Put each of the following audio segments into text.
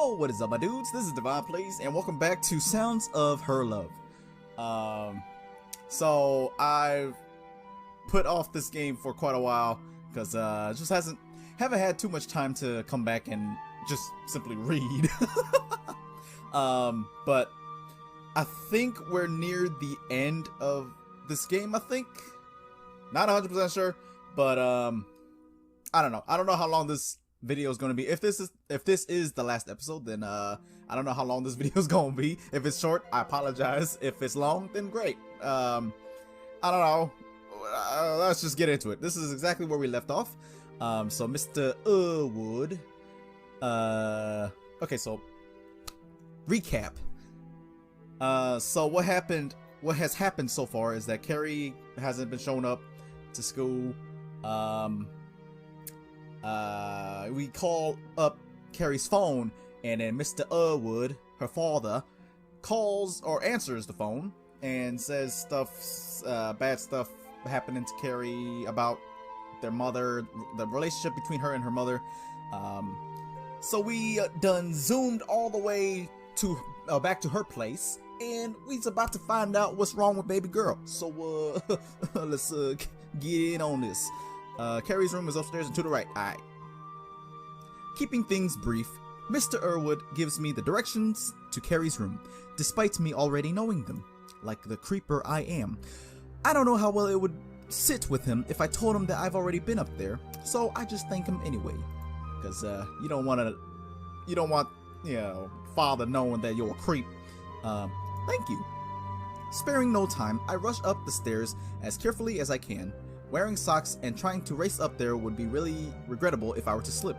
Yo, what is up, my dudes? This is DevinePlayz, and welcome back to Sounds of Her Love. So I've put off this game for quite a while because just haven't had too much time to come back and just simply read. But I think we're near the end of this game. I think, not 100% sure, but I don't know. I don't know how long this video is going to be. If this is the last episode, then I don't know how long this video is going to be. If it's short, I apologize. If it's long, then great. I don't know. Let's just get into it. This is exactly where we left off. So Mr. Wood. Okay, so recap. So what has happened so far is that Carrie hasn't been showing up to school. We call up Carrie's phone, and then Mr. Wood, her father, calls or answers the phone and says stuff, bad stuff happening to Carrie about their mother, the relationship between her and her mother. So we done zoomed all the way to back to her place, and we's about to find out what's wrong with baby girl. So let's get in on this. Carrie's room is upstairs and to the right. Alright. Keeping things brief, Mr. Irwood gives me the directions to Carrie's room, despite me already knowing them, like the creeper I am. I don't know how well it would sit with him if I told him that I've already been up there, so I just thank him anyway. Because you don't want, you know, father knowing that you're a creep. Thank you. Sparing no time, I rush up the stairs as carefully as I can. Wearing socks and trying to race up there would be really regrettable if I were to slip.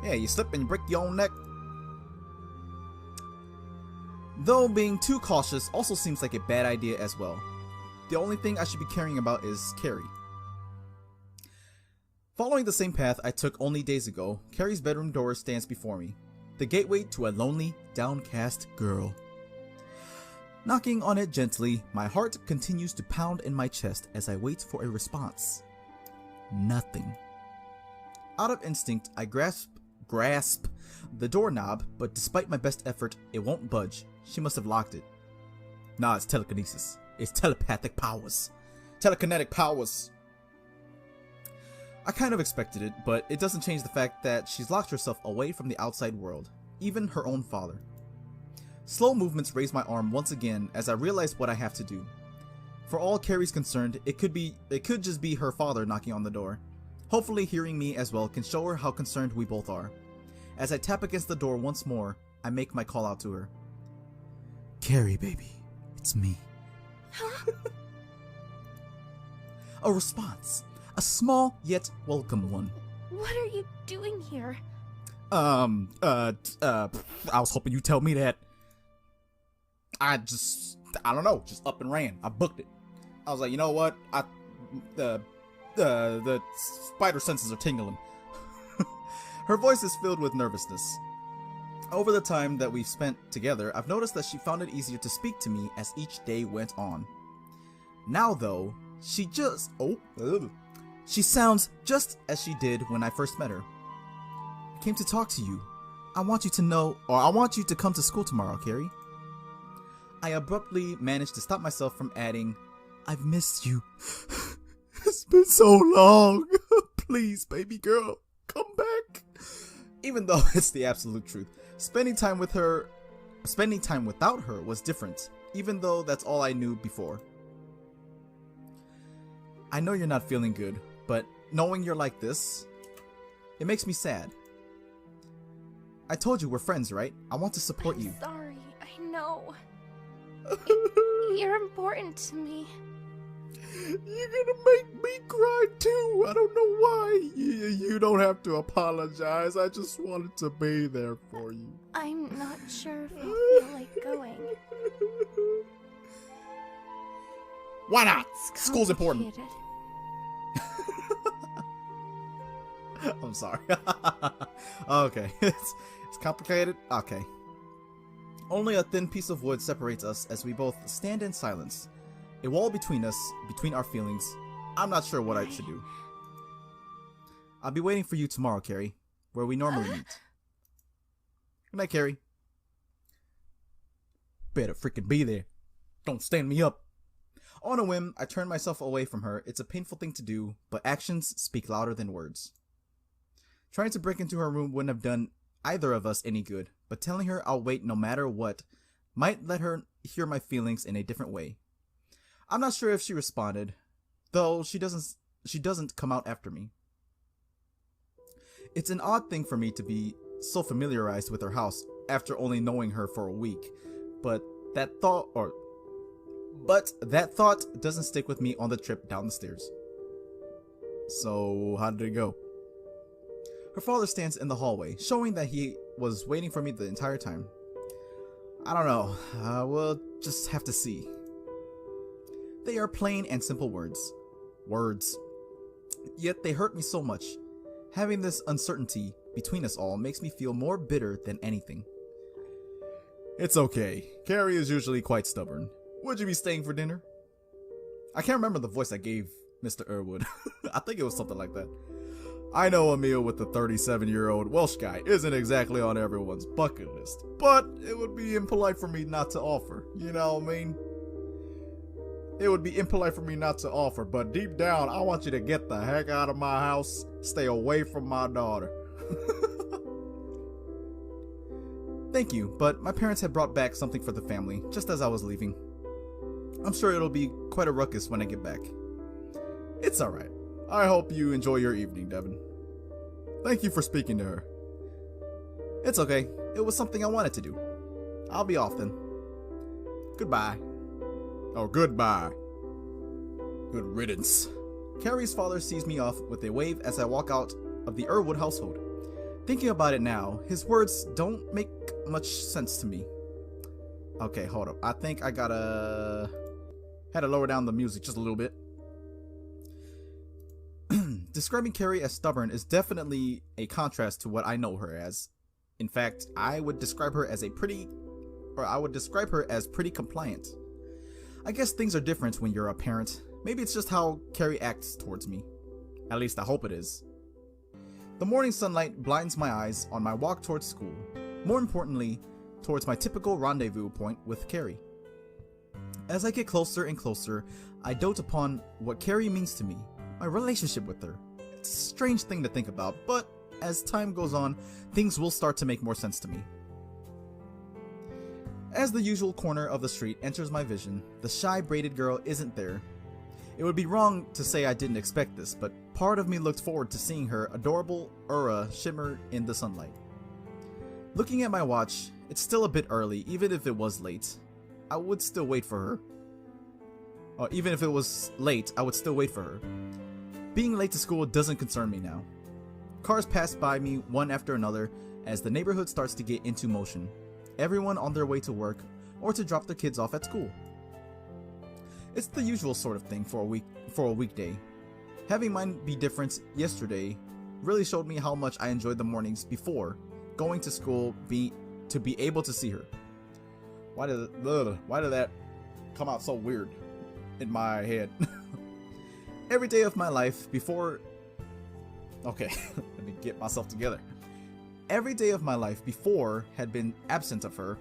Yeah, you slip and you break your own neck. Though being too cautious also seems like a bad idea as well. The only thing I should be caring about is Carrie. Following the same path I took only days ago, Carrie's bedroom door stands before me. The gateway to a lonely, downcast girl. Knocking on it gently, my heart continues to pound in my chest as I wait for a response. Nothing. Out of instinct, I grasp the doorknob, but despite my best effort, it won't budge. She must have locked it. Nah, it's telekinesis. It's telepathic powers. Telekinetic powers. I kind of expected it, but it doesn't change the fact that she's locked herself away from the outside world, even her own father. Slow movements raise my arm once again as I realize what I have to do. For all Carrie's concerned, it could just be her father knocking on the door. Hopefully hearing me as well can show her how concerned we both are. As I tap against the door once more, I make my call out to her. Carrie, baby, it's me. Huh? A response. A small yet welcome one. What are you doing here? I was hoping you'd tell me that. I don't know, just up and ran. I booked it. I was like, you know what? The spider senses are tingling. Her voice is filled with nervousness. Over the time that we've spent together, I've noticed that she found it easier to speak to me as each day went on. Now though, she sounds just as she did when I first met her. I came to talk to you. I want you to come to school tomorrow, Carrie. I abruptly managed to stop myself from adding, I've missed you. It's been so long. Please, baby girl, come back. Even though it's the absolute truth. Spending time without her was different, even though that's all I knew before. I know you're not feeling good, but knowing you're like this, it makes me sad. I told you we're friends, right? I want to support you. Sorry, I know. You're important to me. You're gonna make me cry too. I don't know why. You don't have to apologize. I just wanted to be there for you. I'm not sure if I'll feel like going. Why not? It's School's important. complicated. I'm sorry. Okay. It's complicated? Okay. Only a thin piece of wood separates us as we both stand in silence. A wall between us, between our feelings. I'm not sure what I should do. I'll be waiting for you tomorrow, Carrie, where we normally meet. Good night, Carrie. Better freaking be there. Don't stand me up. On a whim, I turn myself away from her. It's a painful thing to do, but actions speak louder than words. Trying to break into her room wouldn't have done either of us any good, but telling her I'll wait no matter what might let her hear my feelings in a different way. I'm not sure if she responded, though she doesn't come out after me. It's an odd thing for me to be so familiarized with her house after only knowing her for a week, but that thought doesn't stick with me on the trip down the stairs. So, how did it go? Her father stands in the hallway, showing that he was waiting for me the entire time. I don't know. We'll just have to see. They are plain and simple words. Words. Yet they hurt me so much. Having this uncertainty between us all makes me feel more bitter than anything. It's okay. Carrie is usually quite stubborn. Would you be staying for dinner? I can't remember the voice I gave Mr. Irwood. I think it was something like that. I know a meal with the 37-year-old Welsh guy isn't exactly on everyone's bucket list, but it would be impolite for me not to offer, you know what I mean? It would be impolite for me not to offer, but deep down, I want you to get the heck out of my house, stay away from my daughter. Thank you, but my parents had brought back something for the family, just as I was leaving. I'm sure it'll be quite a ruckus when I get back. It's alright. I hope you enjoy your evening, Devin. Thank you for speaking to her. It's okay. It was something I wanted to do. I'll be off then. Goodbye. Oh, goodbye. Good riddance. Carrie's father sees me off with a wave as I walk out of the Irwood household. Thinking about it now, his words don't make much sense to me. Okay, hold up. I think I had to lower down the music just a little bit. Describing Carrie as stubborn is definitely a contrast to what I know her as. In fact, I would describe her as pretty compliant. I guess things are different when you're a parent. Maybe it's just how Carrie acts towards me. At least I hope it is. The morning sunlight blinds my eyes on my walk towards school. More importantly, towards my typical rendezvous point with Carrie. As I get closer and closer, I dote upon what Carrie means to me, my relationship with her. It's a strange thing to think about, but as time goes on, things will start to make more sense to me. As the usual corner of the street enters my vision, the shy braided girl isn't there. It would be wrong to say I didn't expect this, but part of me looked forward to seeing her adorable aura shimmer in the sunlight. Looking at my watch, it's still a bit early, even if it was late. I would still wait for her. Or even if it was late, I would still wait for her. Being late to school doesn't concern me now. Cars pass by me one after another as the neighborhood starts to get into motion. Everyone on their way to work or to drop their kids off at school. It's the usual sort of thing for a weekday. Having mine be different yesterday really showed me how much I enjoyed the mornings before going to school to be able to see her. Why did that come out so weird in my head? Every day of my life before... Okay, let me get myself together. Every day of my life before had been absent of her,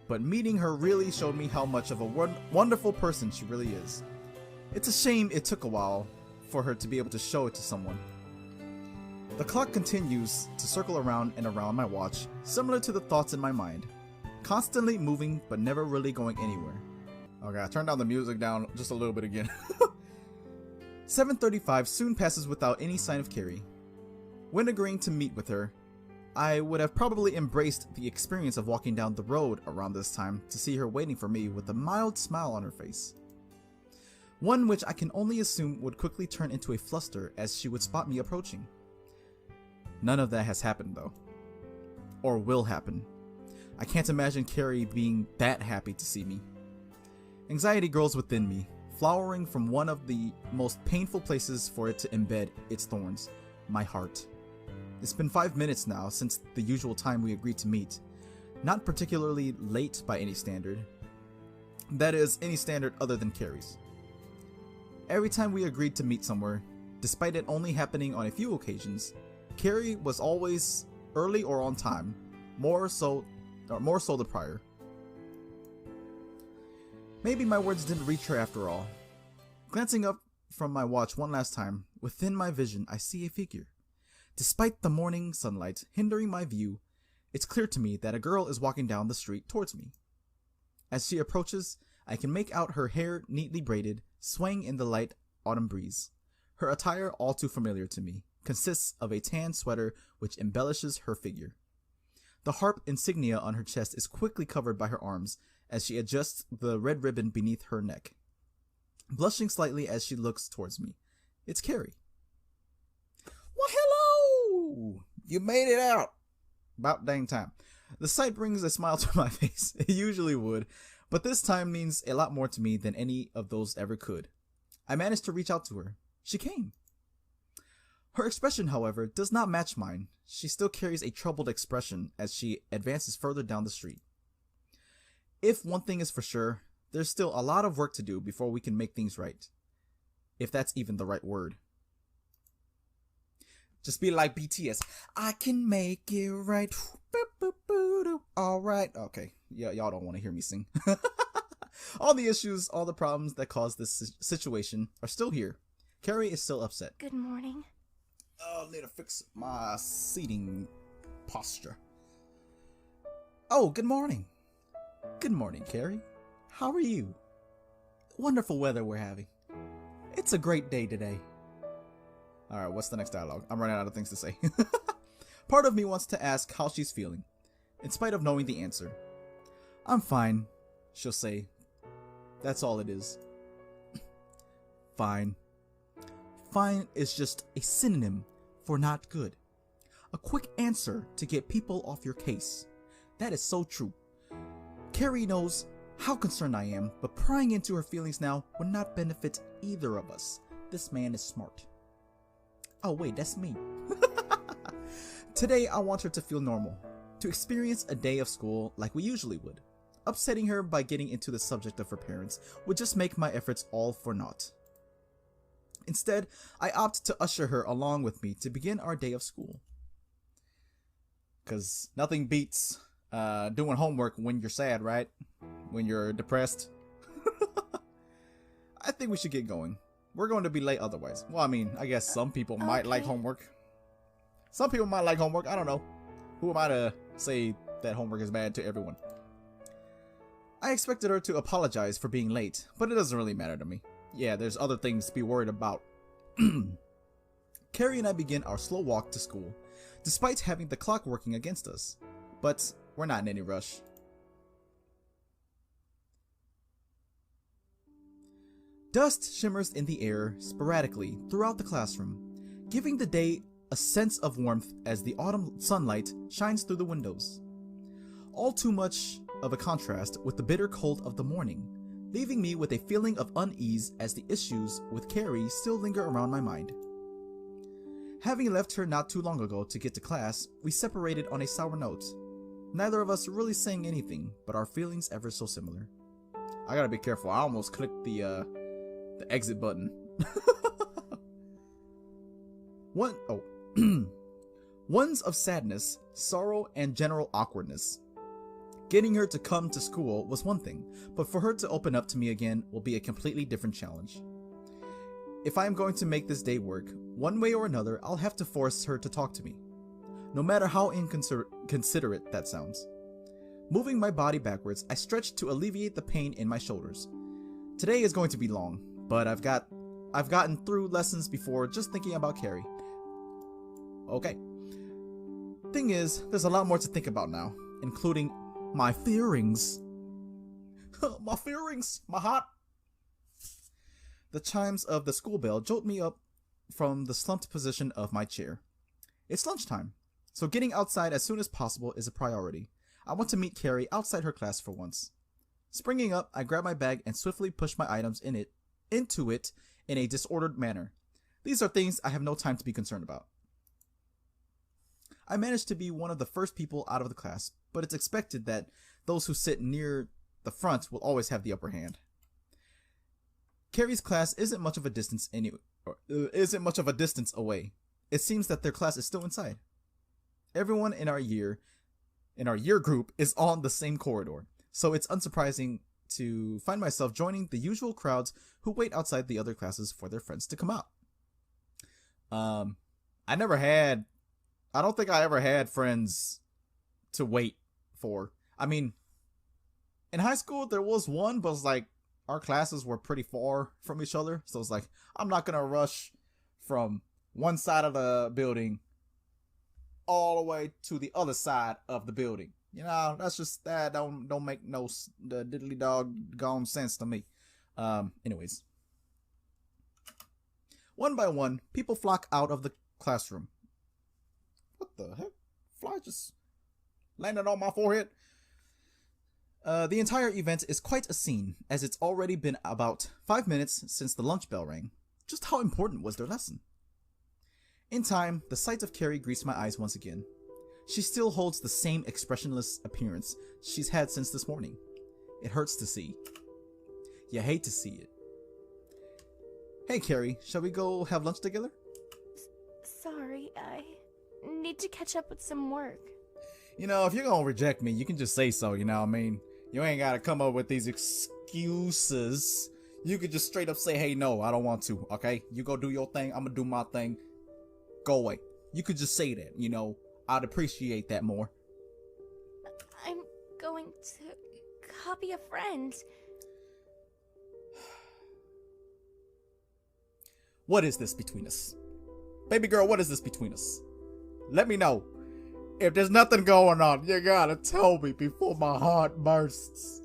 but meeting her really showed me how much of a wonderful person she really is. It's a shame it took a while for her to be able to show it to someone. The clock continues to circle around and around my watch, similar to the thoughts in my mind. Constantly moving, but never really going anywhere. Okay, I turned down the music down just a little bit again. 7:35 soon passes without any sign of Carrie. When agreeing to meet with her, I would have probably embraced the experience of walking down the road around this time to see her waiting for me with a mild smile on her face. One which I can only assume would quickly turn into a fluster as she would spot me approaching. None of that has happened though. Or will happen. I can't imagine Carrie being that happy to see me. Anxiety grows within me, flowering from one of the most painful places for it to embed its thorns, my heart. It's been 5 minutes now since the usual time we agreed to meet. Not particularly late by any standard. That is, any standard other than Carrie's. Every time we agreed to meet somewhere, despite it only happening on a few occasions, Carrie was always early or on time, more so or more so the prior. Maybe my words didn't reach her after all. Glancing up from my watch one last time, within my vision I see a figure. Despite the morning sunlight hindering my view, it's clear to me that a girl is walking down the street towards me. As she approaches, I can make out her hair neatly braided, swaying in the light autumn breeze. Her attire, all too familiar to me, consists of a tan sweater which embellishes her figure. The harp insignia on her chest is quickly covered by her arms as she adjusts the red ribbon beneath her neck. Blushing slightly as she looks towards me, it's Carrie. Well, hello! You made it out! About dang time. The sight brings a smile to my face. It usually would, but this time means a lot more to me than any of those ever could. I managed to reach out to her. She came. Her expression, however, does not match mine. She still carries a troubled expression as she advances further down the street. If one thing is for sure, there's still a lot of work to do before we can make things right. If that's even the right word. Just be like BTS. I can make it right. Alright. Okay. Yeah, y'all don't want to hear me sing. All the issues, all the problems that caused this situation are still here. Carrie is still upset. Good morning. I need to fix my seating posture. Oh, good morning. Good morning, Carrie. How are you? Wonderful weather we're having. It's a great day today. Alright, what's the next dialogue? I'm running out of things to say. Part of me wants to ask how she's feeling, in spite of knowing the answer. I'm fine, she'll say. That's all it is. Fine. Fine is just a synonym for not good. A quick answer to get people off your case. That is so true. Carrie knows how concerned I am, but prying into her feelings now would not benefit either of us. This man is smart. Oh wait, that's me. Today I want her to feel normal, to experience a day of school like we usually would. Upsetting her by getting into the subject of her parents would just make my efforts all for naught. Instead, I opt to usher her along with me to begin our day of school. Cause nothing beats doing homework when you're sad, right? When you're depressed. I think we should get going. We're going to be late otherwise. Well, I mean, I guess some people might like homework. Some people might like homework. I don't know. Who am I to say that homework is bad to everyone? I expected her to apologize for being late, but it doesn't really matter to me. Yeah, there's other things to be worried about. Carrie and I begin our slow walk to school, despite having the clock working against us. But we're not in any rush. Dust shimmers in the air sporadically throughout the classroom, giving the day a sense of warmth as the autumn sunlight shines through the windows. All too much of a contrast with the bitter cold of the morning, leaving me with a feeling of unease as the issues with Carrie still linger around my mind. Having left her not too long ago to get to class, we separated on a sour note. Neither of us really saying anything, but our feelings ever so similar. I gotta be careful, I almost clicked the exit button. Ones of sadness, sorrow, and general awkwardness. Getting her to come to school was one thing, but for her to open up to me again will be a completely different challenge. If I am going to make this day work, one way or another, I'll have to force her to talk to me. No matter how inconsiderate that sounds. Moving my body backwards, I stretch to alleviate the pain in my shoulders. Today is going to be long, but I've gotten through lessons before just thinking about Carrie. Okay. Thing is, there's a lot more to think about now, including my feelings. My feelings, my heart. The chimes of the school bell jolt me up from the slumped position of my chair. It's lunchtime, so getting outside as soon as possible is a priority. I want to meet Carrie outside her class for once. Springing up, I grab my bag and swiftly push my items into it in a disordered manner. These are things I have no time to be concerned about. I managed to be one of the first people out of the class, but it's expected that those who sit near the front will always have the upper hand. Carrie's class isn't much of a distance away. It seems that their class is still inside. Everyone in our year in our year group is on the same corridor, so it's unsurprising to find myself joining the usual crowds who wait outside the other classes for their friends to come out. I don't think I ever had friends to wait for. I mean, in high school there was one, but it's like our classes were pretty far from each other, so it's like I'm not gonna rush from one side of the building all the way to the other side of the building. That's just that don't make no the diddly dog gone sense to me. Anyways, one by one, people flock out of the classroom. What the heck? Fly just landed on my forehead. The entire event is quite a scene, as it's already been about 5 minutes since the lunch bell rang. Just how important was their lesson? In time, the sight of Carrie greets my eyes once again. She still holds the same expressionless appearance she's had since this morning. It hurts to see. You hate to see it. Hey Carrie, shall we go have lunch together? Sorry, I need to catch up with some work. If you're gonna reject me, you can just say so, you know what I mean? You ain't gotta come up with these excuses. You could just straight up say, hey, no, I don't want to, okay? You go do your thing, I'm gonna do my thing. Go away. You could just say that, I'd appreciate that more. I'm going to copy a friend. What is this between us? Baby girl, what is this between us? Let me know. If there's nothing going on, you gotta tell me before my heart bursts.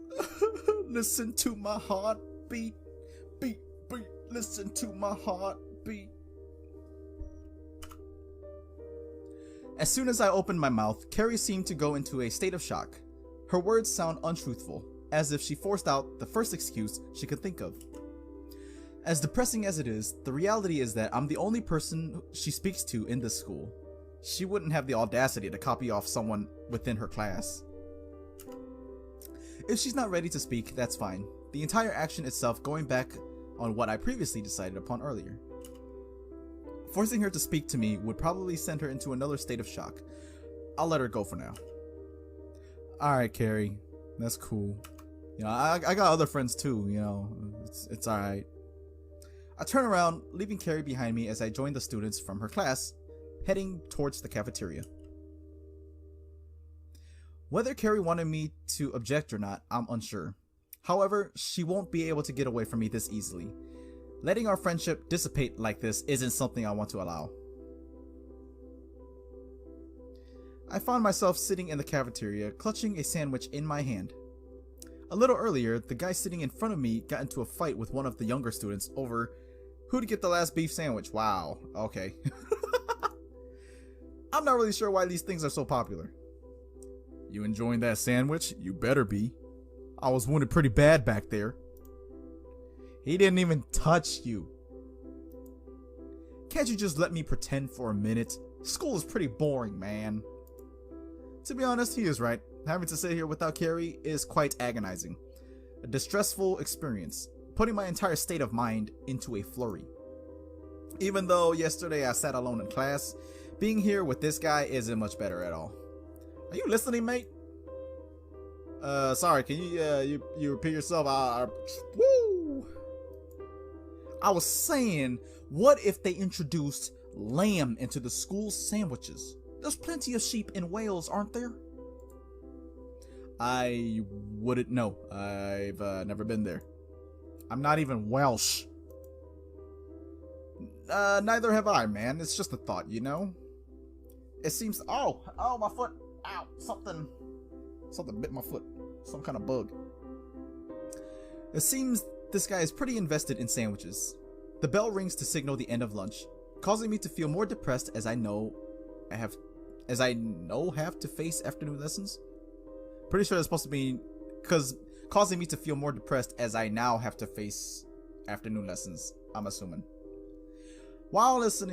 Listen to my heart beat, beat, beat. Listen to my heart beat. As soon as I opened my mouth, Carrie seemed to go into a state of shock. Her words sound untruthful, as if she forced out the first excuse she could think of. As depressing as it is, the reality is that I'm the only person she speaks to in this school. She wouldn't have the audacity to copy off someone within her class. If she's not ready to speak, that's fine. The entire action itself going back on what I previously decided upon earlier. Forcing her to speak to me would probably send her into another state of shock. I'll let her go for now. Alright, Carrie. That's cool. I got other friends too, It's alright. I turn around, leaving Carrie behind me as I join the students from her class, heading towards the cafeteria. Whether Carrie wanted me to object or not, I'm unsure. However, she won't be able to get away from me this easily. Letting our friendship dissipate like this isn't something I want to allow. I found myself sitting in the cafeteria, clutching a sandwich in my hand. A little earlier, the guy sitting in front of me got into a fight with one of the younger students over who'd get the last beef sandwich. Wow, okay. I'm not really sure why these things are so popular. You enjoying that sandwich? You better be. I was wounded pretty bad back there. He didn't even touch you. Can't you just let me pretend for a minute? School is pretty boring, man. To be honest, he is right. Having to sit here without Carrie is quite agonizing. A distressful experience, putting my entire state of mind into a flurry. Even though yesterday I sat alone in class, being here with this guy isn't much better at all. Are you listening, mate? Sorry, can you repeat yourself? Woo! I was saying, what if they introduced lamb into the school sandwiches? There's plenty of sheep in Wales, aren't there? I wouldn't know. I've never been there. I'm not even Welsh. Neither have I, man. It's just a thought, It seems... Oh, my foot. Ow, something bit my foot. Some kind of bug. It seems this guy is pretty invested in sandwiches. The bell rings to signal the end of lunch, causing me to feel more depressed as I have to face afternoon lessons. Pretty sure that's supposed to be causing me to feel more depressed as I now have to face afternoon lessons, I'm assuming. Whilst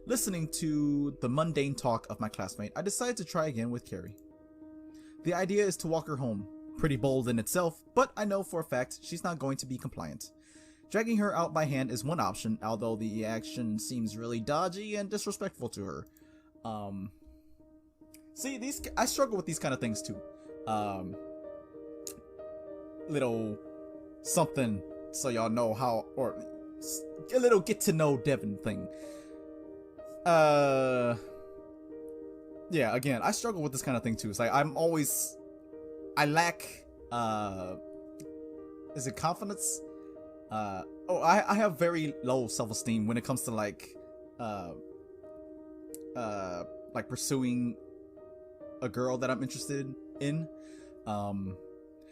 listening to the mundane talk of my classmate, I decided to try again with Carrie. The idea is to walk her home. Pretty bold in itself, but I know for a fact she's not going to be compliant. Dragging her out by hand is one option, although the action seems really dodgy and disrespectful to her. See, I struggle with these kind of things too. Little something so y'all know how, or a little get to know Devin thing. Yeah, again, I struggle with this kind of thing too. It's like I lack, is it confidence? I have very low self-esteem when it comes to like pursuing a girl that I'm interested in.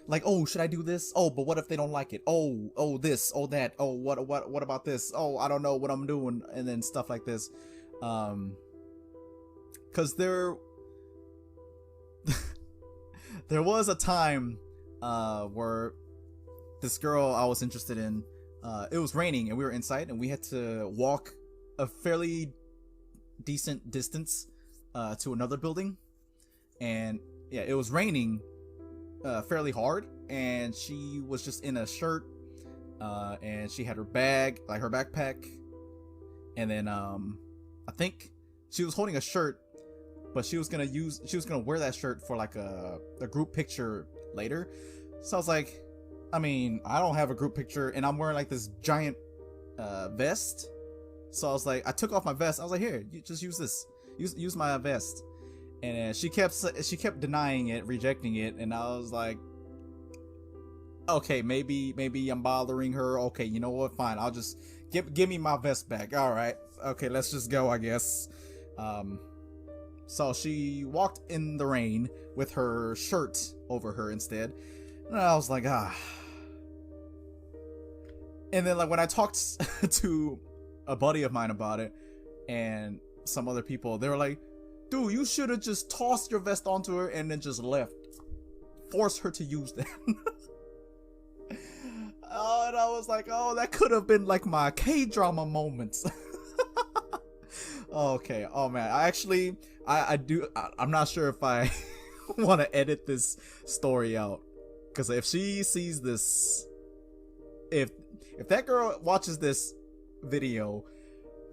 Like, oh, should I do this? Oh, but what if they don't like it? Oh, this, oh, that. Oh, what about this? Oh, I don't know what I'm doing, and then stuff like this. Cause there was a time where this girl I was interested in, it was raining and we were inside and we had to walk a fairly decent distance to another building, and yeah, it was raining fairly hard, and she was just in a shirt, and she had her bag, like her backpack, and then I think she was holding a shirt, but she was gonna wear that shirt for like a group picture later. So I was like, I mean, I don't have a group picture and I'm wearing like this giant vest. So I was like, I took off my vest. I was like, here, you just use this, use my vest. And she kept denying it, rejecting it, and I was like, okay, maybe I'm bothering her. Okay, you know what? Fine, I'll just give me my vest back. All right, okay, let's just go, I guess. So she walked in the rain with her shirt over her instead, and I was like, ah. And then like when I talked to a buddy of mine about it and some other people, they were like, dude, you should have just tossed your vest onto her and then just left. Force her to use that. Oh, and I was like, oh, that could have been like my K-drama moments. Okay, oh man, I'm not sure if I want to edit this story out, because if she sees this, if that girl watches this video,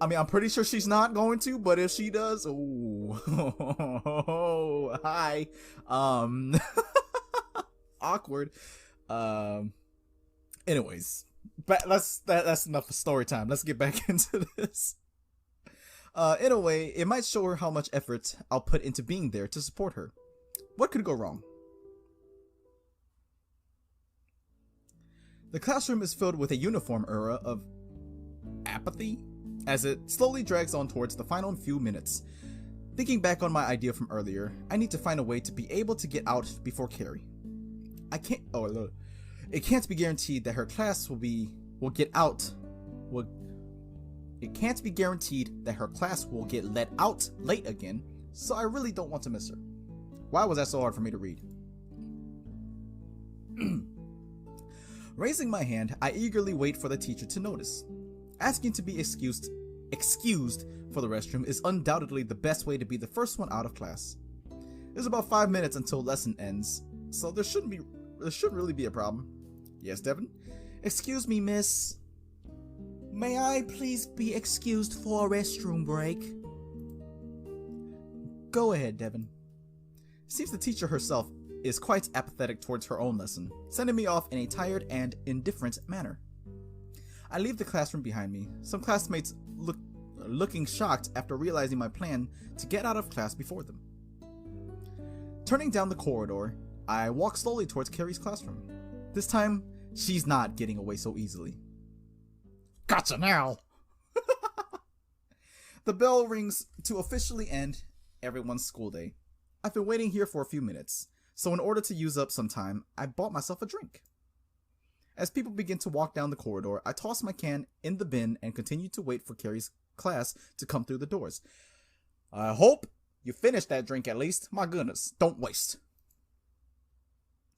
I mean, I'm pretty sure she's not going to, but if she does, ooh, hi, awkward. Anyways, but that's enough of story time. Let's get back into this. In a way, it might show her how much effort I'll put into being there to support her. What could go wrong? The classroom is filled with a uniform aura of apathy as it slowly drags on towards the final few minutes. Thinking back on my idea from earlier, I need to find a way to be able to get out before Carrie. It can't be guaranteed that her class It can't be guaranteed that her class will get let out late again, so I really don't want to miss her. Why was that so hard for me to read? Raising my hand, I eagerly wait for the teacher to notice. Asking to be excused for the restroom is undoubtedly the best way to be the first one out of class. There's about 5 minutes until lesson ends, so there shouldn't really be a problem. Yes, Devin? Excuse me, miss. May I please be excused for a restroom break? Go ahead, Devin. Seems the teacher herself is quite apathetic towards her own lesson, sending me off in a tired and indifferent manner. I leave the classroom behind me, some classmates looking shocked after realizing my plan to get out of class before them. Turning down the corridor, I walk slowly towards Carrie's classroom. This time, she's not getting away so easily. Gotcha now! The bell rings to officially end everyone's school day. I've been waiting here for a few minutes, so in order to use up some time, I bought myself a drink. As people begin to walk down the corridor, I toss my can in the bin and continue to wait for Carrie's class to come through the doors. I hope you finish that drink at least. My goodness, don't waste.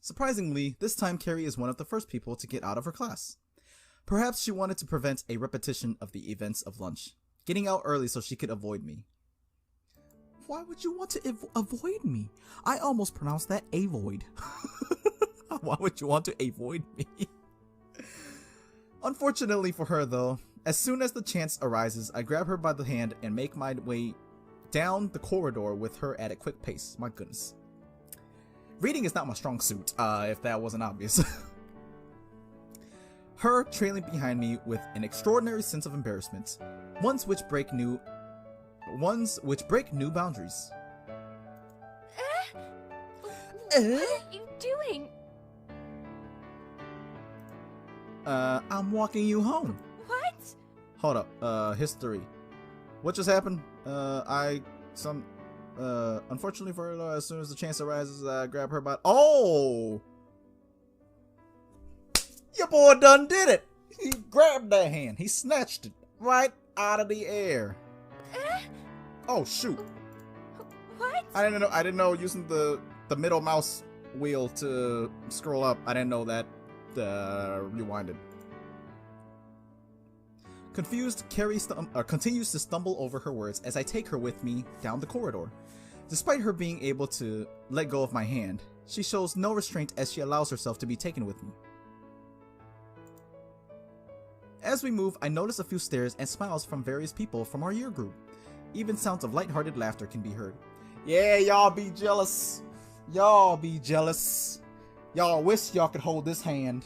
Surprisingly, this time Carrie is one of the first people to get out of her class. Perhaps she wanted to prevent a repetition of the events of lunch, getting out early so she could avoid me. Why would you want to avoid me? I almost pronounced that avoid. Why would you want to avoid me? Unfortunately for her though, as soon as the chance arises, I grab her by the hand and make my way down the corridor with her at a quick pace. My goodness. Reading is not my strong suit, if that wasn't obvious. Her trailing behind me with an extraordinary sense of embarrassment, ones which break new boundaries. What are you doing? I'm walking you home. What? Hold up, history. What just happened? Unfortunately for her, as soon as the chance arises, I grab her by— Oh! Your boy done did it! He grabbed that hand. He snatched it right out of the air. Oh, shoot. What? I didn't know using the middle mouse wheel to scroll up. I didn't know that rewinded. Confused, Carrie continues to stumble over her words as I take her with me down the corridor. Despite her being able to let go of my hand, she shows no restraint as she allows herself to be taken with me. As we move, I notice a few stares and smiles from various people from our year group. Even sounds of lighthearted laughter can be heard. Yeah, y'all be jealous. Y'all be jealous. Y'all wish y'all could hold this hand.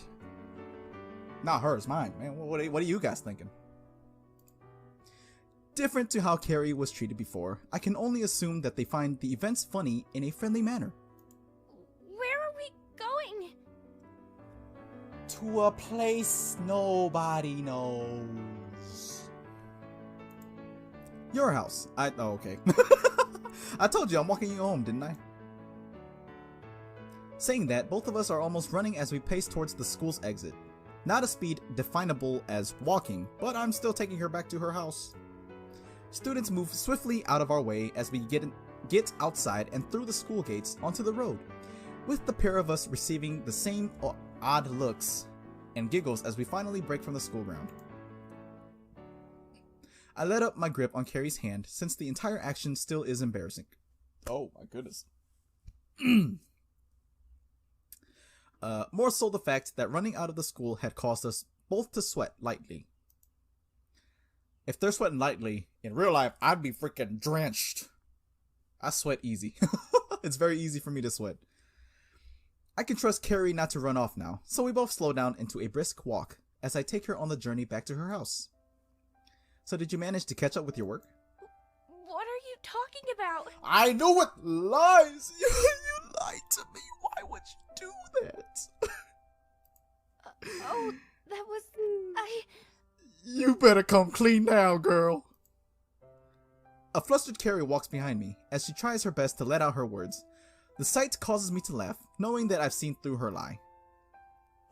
Not hers, mine, man. What are you guys thinking? Different to how Carrie was treated before, I can only assume that they find the events funny in a friendly manner. Where are we going? To a place nobody knows. Your house. Oh, okay. I told you I'm walking you home, didn't I? Saying that, both of us are almost running as we pace towards the school's exit. Not a speed definable as walking, but I'm still taking her back to her house. Students move swiftly out of our way as we get outside and through the school gates onto the road, with the pair of us receiving the same odd looks and giggles as we finally break from the school ground. I let up my grip on Carrie's hand since the entire action still is embarrassing. Oh my goodness. More so the fact that running out of the school had caused us both to sweat lightly. If they're sweating lightly, in real life, I'd be freaking drenched. I sweat easy. It's very easy for me to sweat. I can trust Carrie not to run off now, so we both slow down into a brisk walk as I take her on the journey back to her house. So did you manage to catch up with your work? What are you talking about? I knew it! Lies! You lied to me! Why would you do that? Oh, that was... You better come clean now, girl. A flustered Carrie walks behind me as she tries her best to let out her words. The sight causes me to laugh, knowing that I've seen through her lie.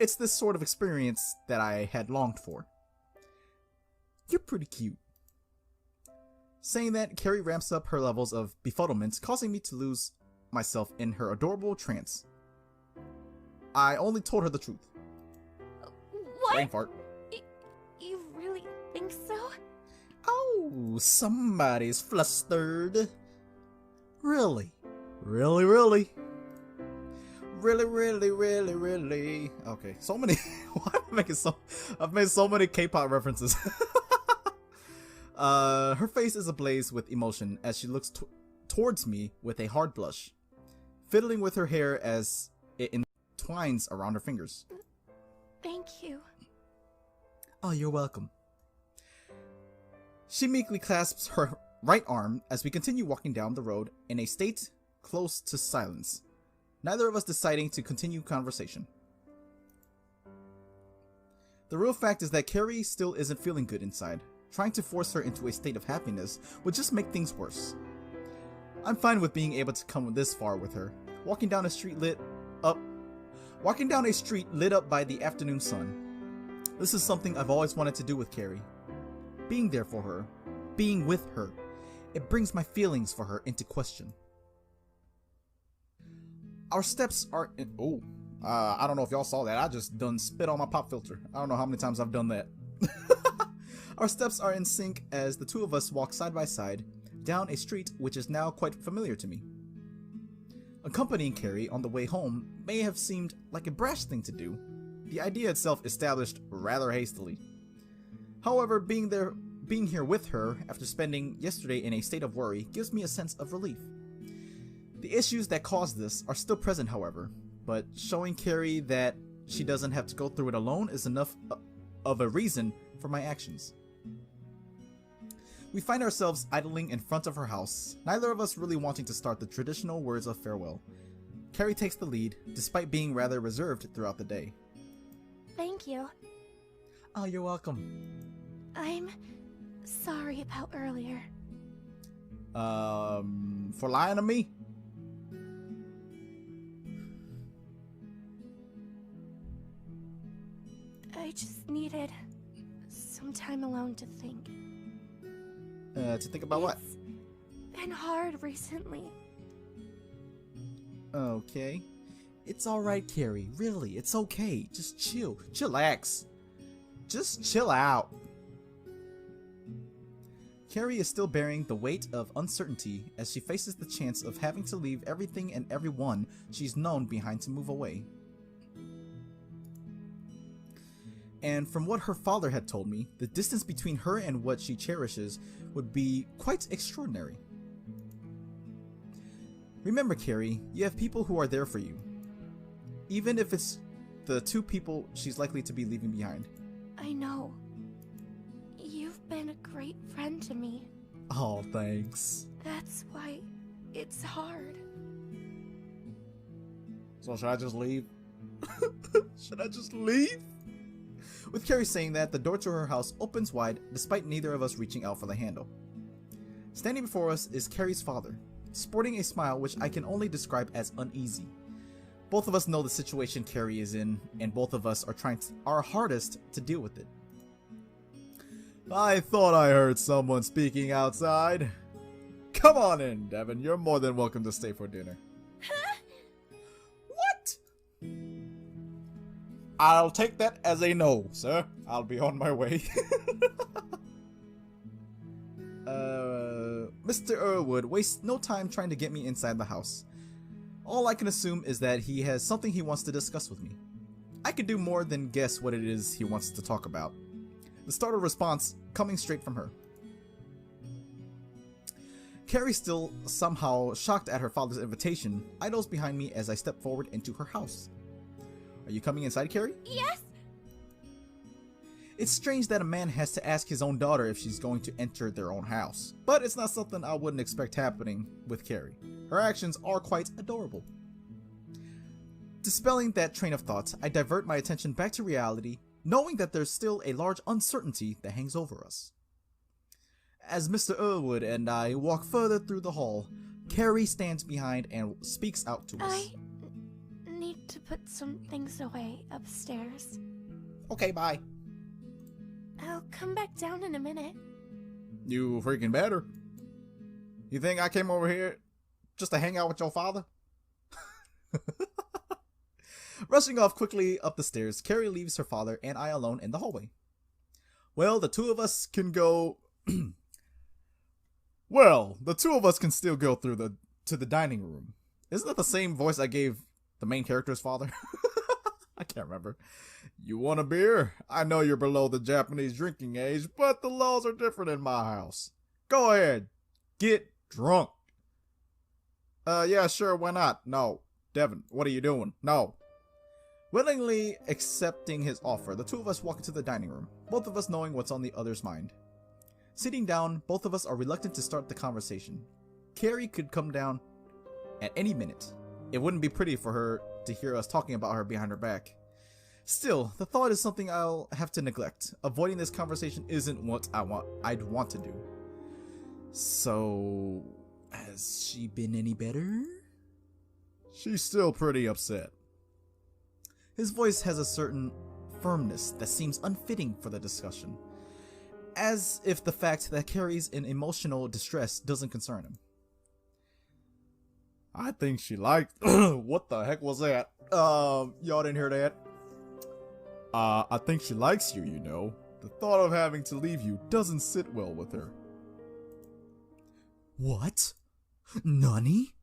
It's this sort of experience that I had longed for. You're pretty cute. Saying that, Carrie ramps up her levels of befuddlement, causing me to lose myself in her adorable trance. I only told her the truth. What? Brain fart. You really think so? Oh, somebody's flustered. Really? Really, really? Really, really, really, really. Okay, so many. Why am I making I've made so many K-pop references. Her face is ablaze with emotion as she looks towards me with a hard blush, fiddling with her hair as it entwines around her fingers. Thank you. Oh, you're welcome. She meekly clasps her right arm as we continue walking down the road in a state close to silence, neither of us deciding to continue conversation. The real fact is that Carrie still isn't feeling good inside. Trying to force her into a state of happiness would just make things worse. I'm fine with being able to come this far with her, walking down a street lit up by the afternoon sun. This is something I've always wanted to do with Carrie. Being there for her, being with her, it brings my feelings for her into question. Our steps are in— I don't know if y'all saw that. I just done spit on my pop filter. I don't know how many times I've done that. Our steps are in sync as the two of us walk side by side down a street which is now quite familiar to me. Accompanying Carrie on the way home may have seemed like a brash thing to do, the idea itself established rather hastily. However, being being here with her after spending yesterday in a state of worry gives me a sense of relief. The issues that caused this are still present, however, but showing Carrie that she doesn't have to go through it alone is enough of a reason for my actions. We find ourselves idling in front of her house, neither of us really wanting to start the traditional words of farewell. Carrie takes the lead, despite being rather reserved throughout the day. Thank you. Oh, you're welcome. I'm sorry about earlier. For lying to me? I just needed some time alone to think. To think about what? It's been hard recently. Okay. It's alright, Carrie. Really, it's okay. Just chill. Chillax. Just chill out. Carrie is still bearing the weight of uncertainty as she faces the chance of having to leave everything and everyone she's known behind to move away. And from what her father had told me, the distance between her and what she cherishes would be quite extraordinary. Remember, Carrie, you have people who are there for you, even if it's the two people she's likely to be leaving behind. I know. You've been a great friend to me. Oh, thanks. That's why it's hard. So should I just leave? Should I just leave? With Carrie saying that, the door to her house opens wide despite neither of us reaching out for the handle. Standing before us is Carrie's father, sporting a smile which I can only describe as uneasy. Both of us know the situation Carrie is in, and both of us are trying our hardest to deal with it. I thought I heard someone speaking outside. Come on in, Devin. You're more than welcome to stay for dinner. Huh? What? I'll take that as a no, sir. I'll be on my way. Mr. Irwood wastes no time trying to get me inside the house. All I can assume is that he has something he wants to discuss with me. I could do more than guess what it is he wants to talk about. The startled response coming straight from her. Carrie, still somehow shocked at her father's invitation, idles behind me as I step forward into her house. Are you coming inside, Carrie? Yes! It's strange that a man has to ask his own daughter if she's going to enter their own house, but it's not something I wouldn't expect happening with Carrie. Her actions are quite adorable. Dispelling that train of thought, I divert my attention back to reality, knowing that there's still a large uncertainty that hangs over us. As Mr. Irwood and I walk further through the hall, Carrie stands behind and speaks out to us. I need to put some things away upstairs. Okay, bye. I'll come back down in a minute. You freaking better. You think I came over here just to hang out with your father? Rushing off quickly up the stairs, Carrie leaves her father and I alone in the hallway. Well, the two of us can go... Well, the two of us can still go through to the dining room. Isn't that the same voice I gave the main character's father? I can't remember. You want a beer? I know you're below the Japanese drinking age, but the laws are different in my house. Go ahead. Get drunk. Yeah, sure, why not? No. Devin, what are you doing? No. Willingly accepting his offer, the two of us walk into the dining room, both of us knowing what's on the other's mind. Sitting down, both of us are reluctant to start the conversation. Carrie could come down at any minute. It wouldn't be pretty for her to hear us talking about her behind her back. Still, the thought is something I'll have to neglect. Avoiding this conversation isn't what I'd want to do. So, has she been any better? She's still pretty upset. His voice has a certain firmness that seems unfitting for the discussion, as if the fact that Carrie's in emotional distress doesn't concern him. I think she liked... What the heck was that? Y'all didn't hear that? I think she likes you, you know. The thought of having to leave you doesn't sit well with her. What? Nani?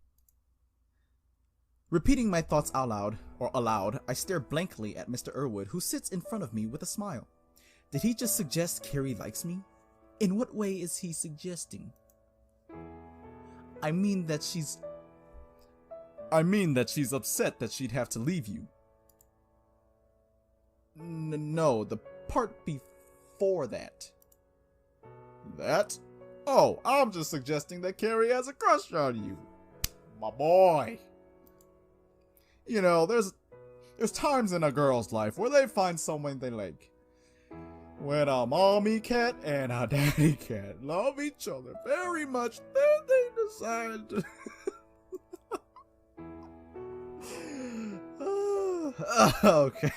Repeating my thoughts aloud, I stare blankly at Mr. Irwood, who sits in front of me with a smile. Did he just suggest Carrie likes me? In what way is he suggesting? I mean that she's upset that she'd have to leave you. No, the part before that. That? Oh, I'm just suggesting that Carrie has a crush on you. My boy. You know, there's times in a girl's life where they find someone they like. When a mommy cat and a daddy cat love each other very much, then they decide to... Okay.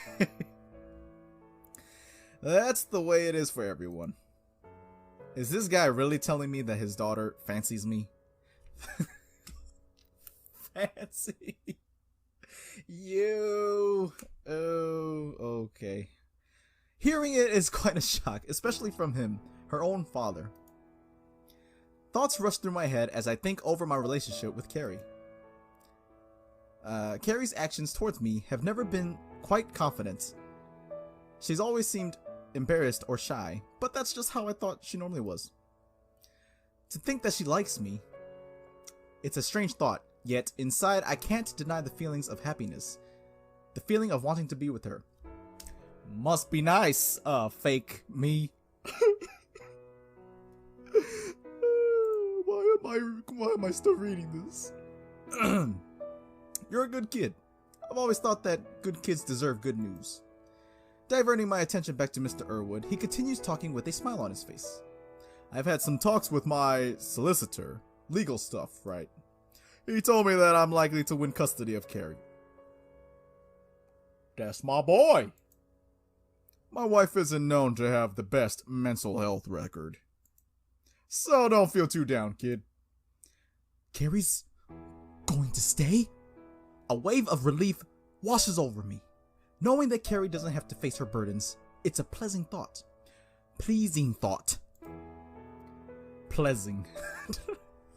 That's the way it is for everyone. Is this guy really telling me that his daughter fancies me? Fancy you. Oh, okay. Hearing it is quite a shock, especially from him, her own father. Thoughts rush through my head as I think over my relationship with Carrie. Carrie's actions towards me have never been quite confident. She's always seemed embarrassed or shy, but that's just how I thought she normally was. To think that she likes me, it's a strange thought, yet inside I can't deny the feelings of happiness. The feeling of wanting to be with her. Must be nice, fake me. Why am I still reading this? You're a good kid. I've always thought that good kids deserve good news. Diverting my attention back to Mr. Irwood, he continues talking with a smile on his face. I've had some talks with my solicitor. Legal stuff, right? He told me that I'm likely to win custody of Carrie. That's my boy. My wife isn't known to have the best mental health record. So don't feel too down, kid. Carrie's going to stay? A wave of relief washes over me. Knowing that Carrie doesn't have to face her burdens, it's a pleasant thought. Pleasing thought. Pleasing.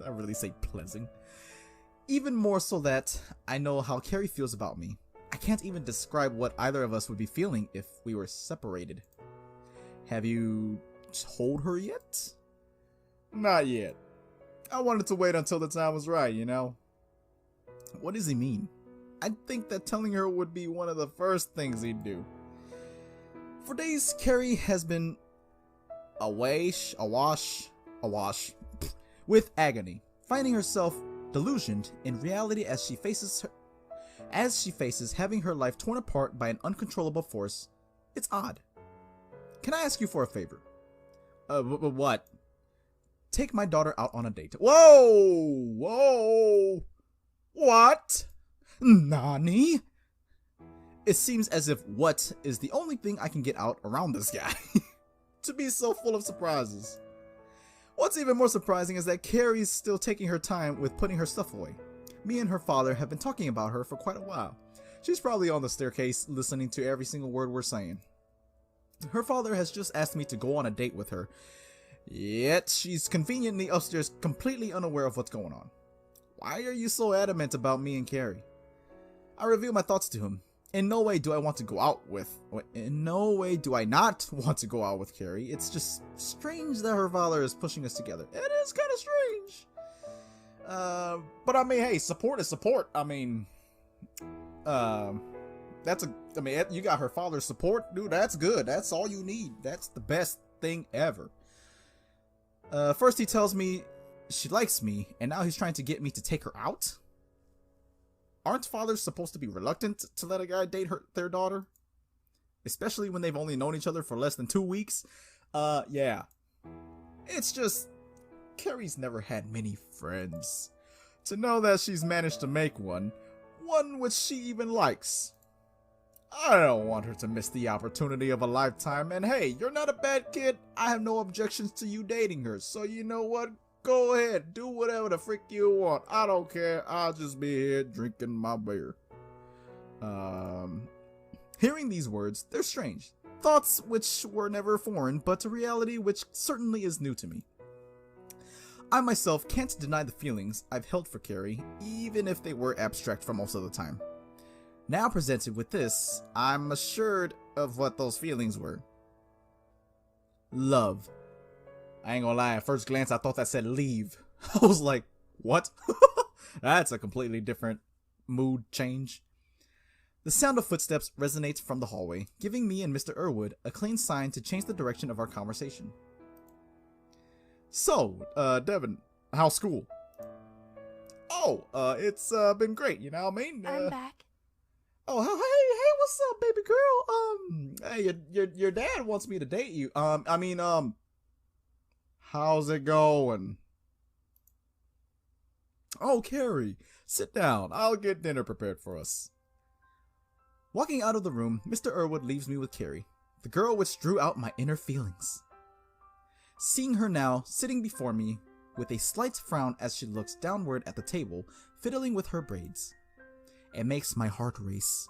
I really say pleasing. Even more so that I know how Carrie feels about me. I can't even describe what either of us would be feeling if we were separated. Have you told her yet? Not yet. I wanted to wait until the time was right, you know? What does he mean? I'd think that telling her would be one of the first things he'd do. For days, Carrie has been awash with agony, finding herself delusioned in reality as she faces having her life torn apart by an uncontrollable force. It's odd. Can I ask you for a favor? What? Take my daughter out on a date. Whoa! What? Nani? It seems as if what is the only thing I can get out around this guy. To be so full of surprises. What's even more surprising is that Carrie's still taking her time with putting her stuff away. Me and her father have been talking about her for quite a while. She's probably on the staircase listening to every single word we're saying. Her father has just asked me to go on a date with her, yet she's conveniently upstairs completely unaware of what's going on. Why are you so adamant about me and Carrie? I reveal my thoughts to him. In no way do I not want to go out with Carrie. It's just strange that her father is pushing us together. It is kind of strange. But I mean, hey, support is support. I mean, you got her father's support, dude. That's good. That's all you need. That's the best thing ever. First he tells me she likes me, and now he's trying to get me to take her out? Aren't fathers supposed to be reluctant to let a guy date their daughter? Especially when they've only known each other for less than 2 weeks? Yeah. It's just, Carrie's never had many friends. To know that she's managed to make one which she even likes. I don't want her to miss the opportunity of a lifetime, and hey, you're not a bad kid. I have no objections to you dating her, so you know what? Go ahead, do whatever the frick you want. I don't care. I'll just be here drinking my beer. Hearing these words, they're strange. Thoughts which were never foreign, but a reality which certainly is new to me. I myself can't deny the feelings I've held for Carrie, even if they were abstract for most of the time. Now presented with this, I'm assured of what those feelings were. Love. I ain't gonna lie, at first glance I thought that said leave. I was like, what? That's a completely different mood change. The sound of footsteps resonates from the hallway, giving me and Mr. Irwood a clean sign to change the direction of our conversation. So, Devin, how's school? Oh, it's been great, you know what I mean? I'm back. Oh, hey, what's up, baby girl? Hey, your dad wants me to date you. How's it going? Oh, Carrie, sit down. I'll get dinner prepared for us. Walking out of the room, Mr. Irwood leaves me with Carrie, the girl which drew out my inner feelings. Seeing her now, sitting before me, with a slight frown as she looks downward at the table, fiddling with her braids. It makes my heart race.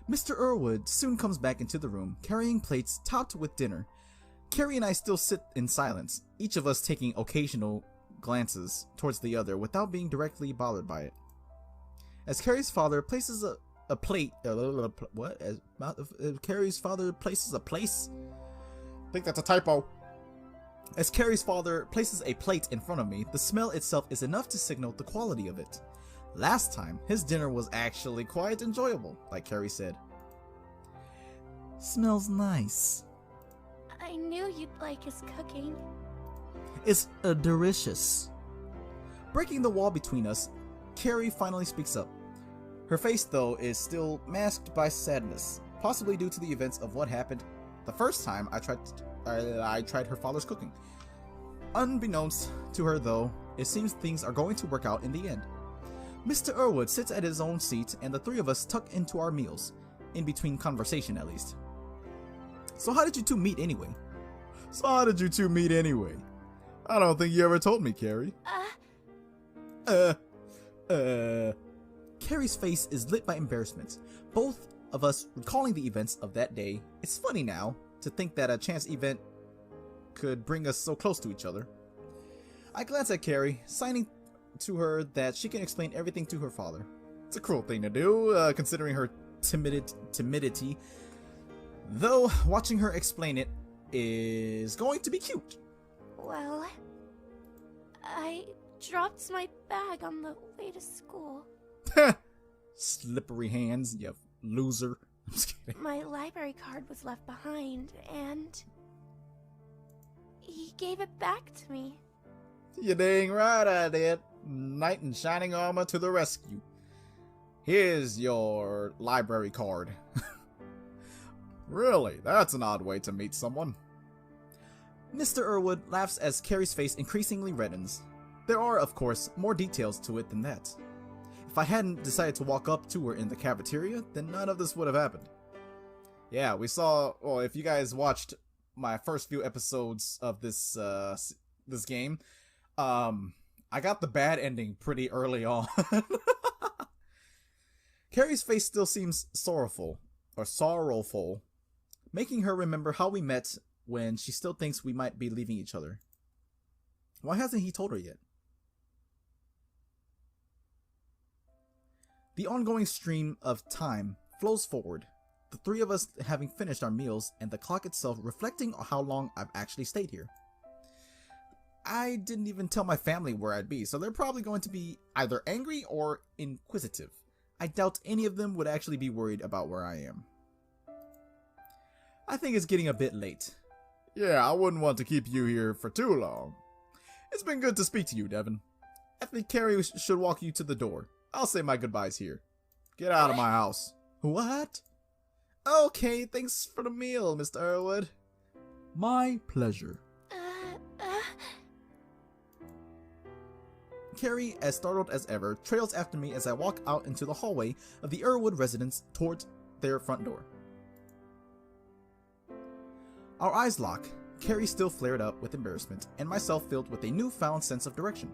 Mr. Irwood soon comes back into the room, carrying plates topped with dinner. Carrie and I still sit in silence, each of us taking occasional glances towards the other without being directly bothered by it. As Carrie's father places a plate, Carrie's father places a place? I think that's a typo. As Carrie's father places a plate in front of me, the smell itself is enough to signal the quality of it. Last time, his dinner was actually quite enjoyable, like Carrie said. Smells nice. I knew you'd like his cooking. It's delicious. Breaking the wall between us, Carrie finally speaks up. Her face, though, is still masked by sadness, possibly due to the events of what happened the first time I tried her father's cooking. Unbeknownst to her, though, it seems things are going to work out in the end. Mr. Irwood sits at his own seat, and the three of us tuck into our meals, in between conversation at least. So how did you two meet anyway? I don't think you ever told me, Carrie. Carrie's face is lit by embarrassment. Both of us recalling the events of that day. It's funny now to think that a chance event could bring us so close to each other. I glance at Carrie, signing to her that she can explain everything to her father. It's a cruel thing to do, considering her timidity. Though, watching her explain it is going to be cute. Well, I dropped my bag on the way to school. Slippery hands, you loser. I'm just kidding. My library card was left behind, and he gave it back to me. You dang right I did. Knight in shining armor to the rescue. Here's your library card. Really, that's an odd way to meet someone. Mr. Irwood laughs as Carrie's face increasingly reddens. There are, of course, more details to it than that. If I hadn't decided to walk up to her in the cafeteria, then none of this would have happened. Yeah, we saw, well, if you guys watched my first few episodes of this game, I got the bad ending pretty early on. Carrie's face still seems sorrowful, making her remember how we met when she still thinks we might be leaving each other. Why hasn't he told her yet? The ongoing stream of time flows forward, the three of us having finished our meals and the clock itself reflecting on how long I've actually stayed here. I didn't even tell my family where I'd be, so they're probably going to be either angry or inquisitive. I doubt any of them would actually be worried about where I am. I think it's getting a bit late. Yeah, I wouldn't want to keep you here for too long. It's been good to speak to you, Devin. I think Carrie should walk you to the door. I'll say my goodbyes here. Get out of my house. What? Okay, thanks for the meal, Mr. Irwood. My pleasure. Carrie, as startled as ever, trails after me as I walk out into the hallway of the Irwood residence towards their front door. Our eyes lock, Carrie still flared up with embarrassment, and myself filled with a newfound sense of direction.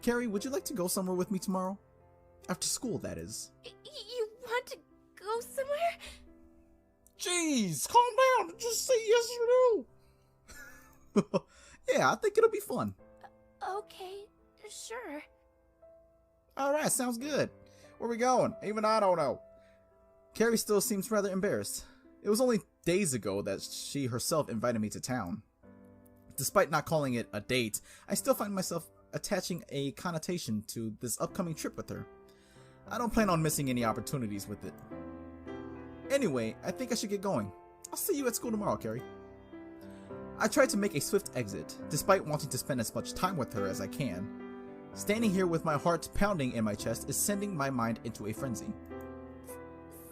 Carrie, would you like to go somewhere with me tomorrow? After school, that is. You want to go somewhere? Jeez, calm down and just say yes or no. Yeah, I think it'll be fun. Okay, sure. Alright, sounds good. Where we going? Even I don't know. Carrie still seems rather embarrassed. It was only days ago that she herself invited me to town. Despite not calling it a date, I still find myself attaching a connotation to this upcoming trip with her. I don't plan on missing any opportunities with it. Anyway, I think I should get going. I'll see you at school tomorrow, Carrie. I try to make a swift exit, despite wanting to spend as much time with her as I can. Standing here with my heart pounding in my chest is sending my mind into a frenzy.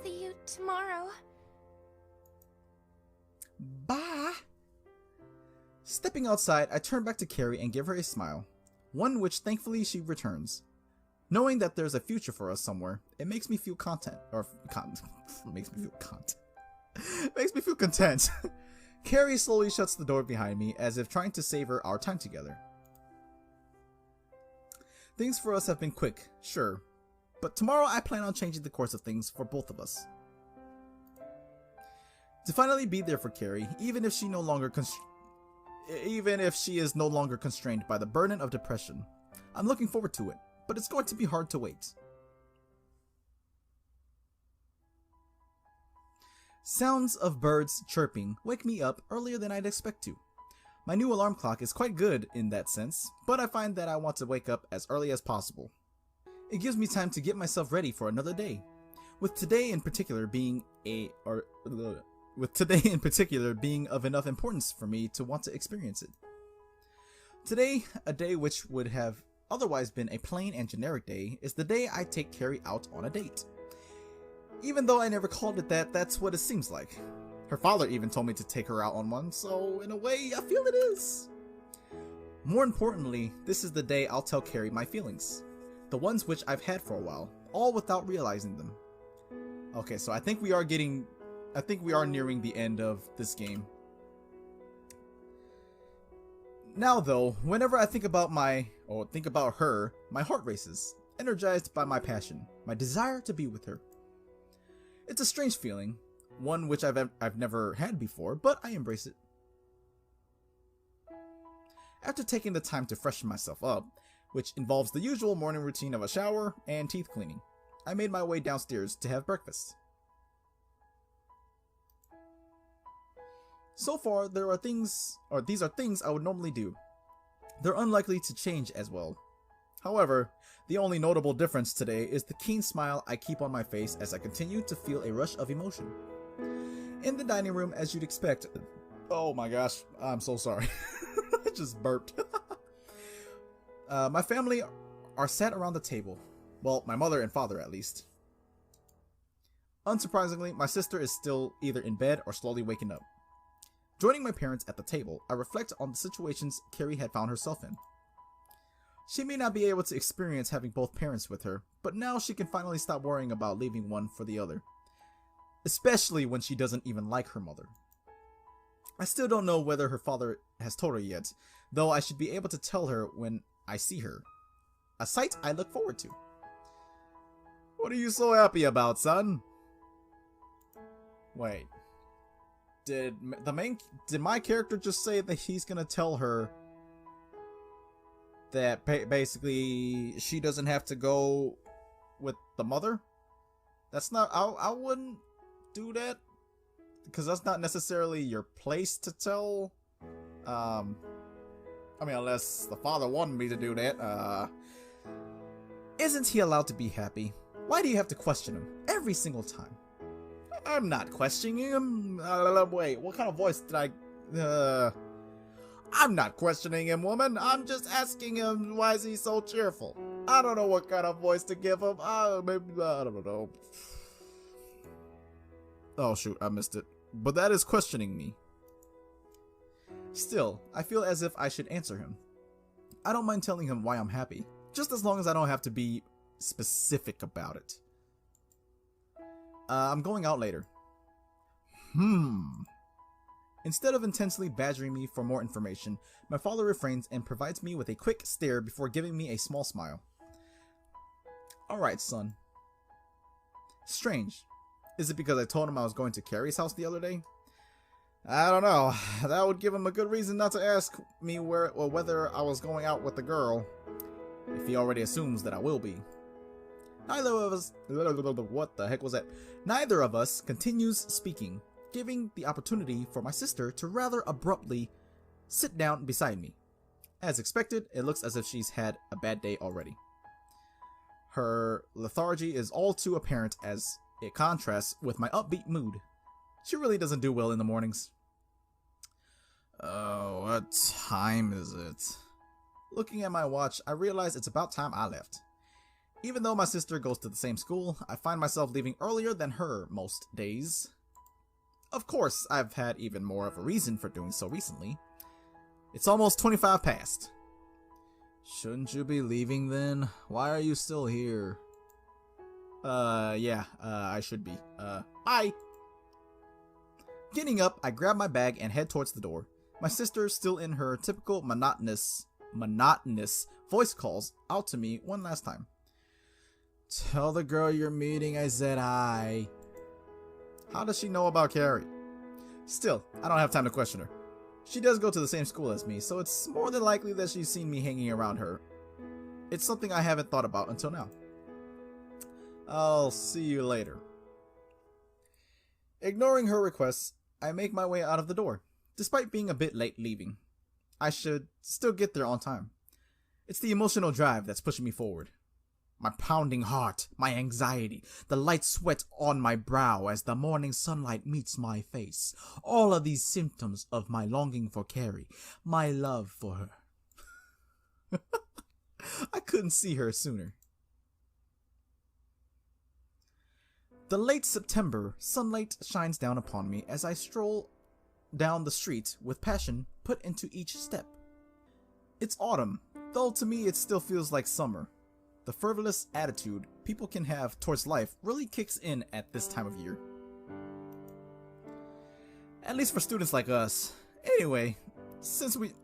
See you tomorrow. Bye! Stepping outside, I turn back to Carrie and give her a smile, one which thankfully she returns. Knowing that there's a future for us somewhere, it makes me feel makes me feel content. Carrie slowly shuts the door behind me as if trying to savor our time together. Things for us have been quick, sure, but tomorrow I plan on changing the course of things for both of us. To finally be there for Carrie, even if she is no longer constrained by the burden of depression. I'm looking forward to it, but it's going to be hard to wait. Sounds of birds chirping wake me up earlier than I'd expect to. My new alarm clock is quite good in that sense, but I find that I want to wake up as early as possible. It gives me time to get myself ready for another day, with today in particular being of enough importance for me to want to experience it. Today, a day which would have otherwise been a plain and generic day, is the day I take Carrie out on a date. Even though I never called it that, that's what it seems like. Her father even told me to take her out on one, so in a way, I feel it is. More importantly, this is the day I'll tell Carrie my feelings. The ones which I've had for a while, all without realizing them. Okay, so I think we are nearing the end of this game. Now though, whenever I think about her, my heart races, energized by my passion, my desire to be with her. It's a strange feeling, one which I've never had before, but I embrace it. After taking the time to freshen myself up, which involves the usual morning routine of a shower and teeth cleaning, I made my way downstairs to have breakfast. So far, these are things I would normally do. They're unlikely to change as well. However, the only notable difference today is the keen smile I keep on my face as I continue to feel a rush of emotion. In the dining room, as you'd expect... Oh my gosh, I'm so sorry. I just burped. My family are sat around the table. Well, my mother and father at least. Unsurprisingly, my sister is still either in bed or slowly waking up. Joining my parents at the table, I reflect on the situations Carrie had found herself in. She may not be able to experience having both parents with her, but now she can finally stop worrying about leaving one for the other. Especially when she doesn't even like her mother. I still don't know whether her father has told her yet, though I should be able to tell her when I see her. A sight I look forward to. What are you so happy about, son? Wait. Did my character just say that he's gonna tell her that basically she doesn't have to go with the mother? That's not... I wouldn't do that, because that's not necessarily your place to tell. I mean, unless the father wanted me to do that. Isn't he allowed to be happy? Why do you have to question him every single time? I'm not questioning him. Wait, what kind of voice did I... I'm not questioning him, woman. I'm just asking him why is he so cheerful. I don't know what kind of voice to give him. Maybe, I don't know. Oh shoot, I missed it. But that is questioning me. Still, I feel as if I should answer him. I don't mind telling him why I'm happy, just as long as I don't have to be specific about it. I'm going out later. Instead of intensely badgering me for more information, my father refrains and provides me with a quick stare before giving me a small smile. Alright, son. Strange. Is it because I told him I was going to Carrie's house the other day? I don't know. That would give him a good reason not to ask me whether I was going out with the girl, if he already assumes that I will be. Neither of us... What the heck was that? Neither of us continues speaking. giving the opportunity for my sister to rather abruptly sit down beside me. As expected, it looks as if she's had a bad day already. Her lethargy is all too apparent as it contrasts with my upbeat mood. She really doesn't do well in the mornings. Oh, what time is it? Looking at my watch, I realize it's about time I left. Even though my sister goes to the same school, I find myself leaving earlier than her most days. Of course, I've had even more of a reason for doing so recently. It's almost 25 past. Shouldn't you be leaving then? Why are you still here? I should be. Bye! Getting up, I grab my bag and head towards the door. My sister, still in her typical monotonous voice, calls out to me one last time. Tell the girl you're meeting I said hi. How does she know about Carrie? Still, I don't have time to question her. She does go to the same school as me, so it's more than likely that she's seen me hanging around her. It's something I haven't thought about until now. I'll see you later. Ignoring her requests, I make my way out of the door, despite being a bit late leaving. I should still get there on time. It's the emotional drive that's pushing me forward. My pounding heart, my anxiety, the light sweat on my brow as the morning sunlight meets my face. All of these symptoms of my longing for Carrie, my love for her. I couldn't see her sooner. The late September sunlight shines down upon me as I stroll down the street with passion put into each step. It's autumn, though to me it still feels like summer. The frivolous attitude people can have towards life really kicks in at this time of year. At least for students like us. Anyway, since we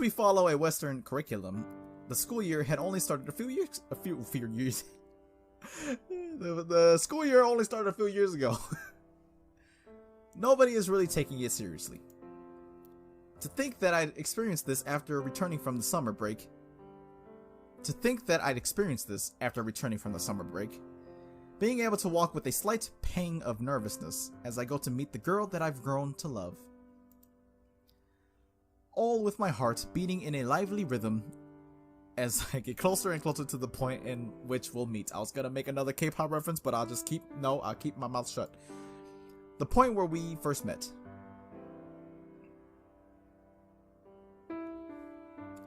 follow a Western curriculum, the school year had only started a few years. The school year only started a few years ago. Nobody is really taking it seriously. To think that I'd experienced this after returning from the summer break. Being able to walk with a slight pang of nervousness as I go to meet the girl that I've grown to love. All with my heart beating in a lively rhythm as I get closer and closer to the point in which we'll meet. I was gonna make another K-pop reference, but I'll keep my mouth shut. The point where we first met.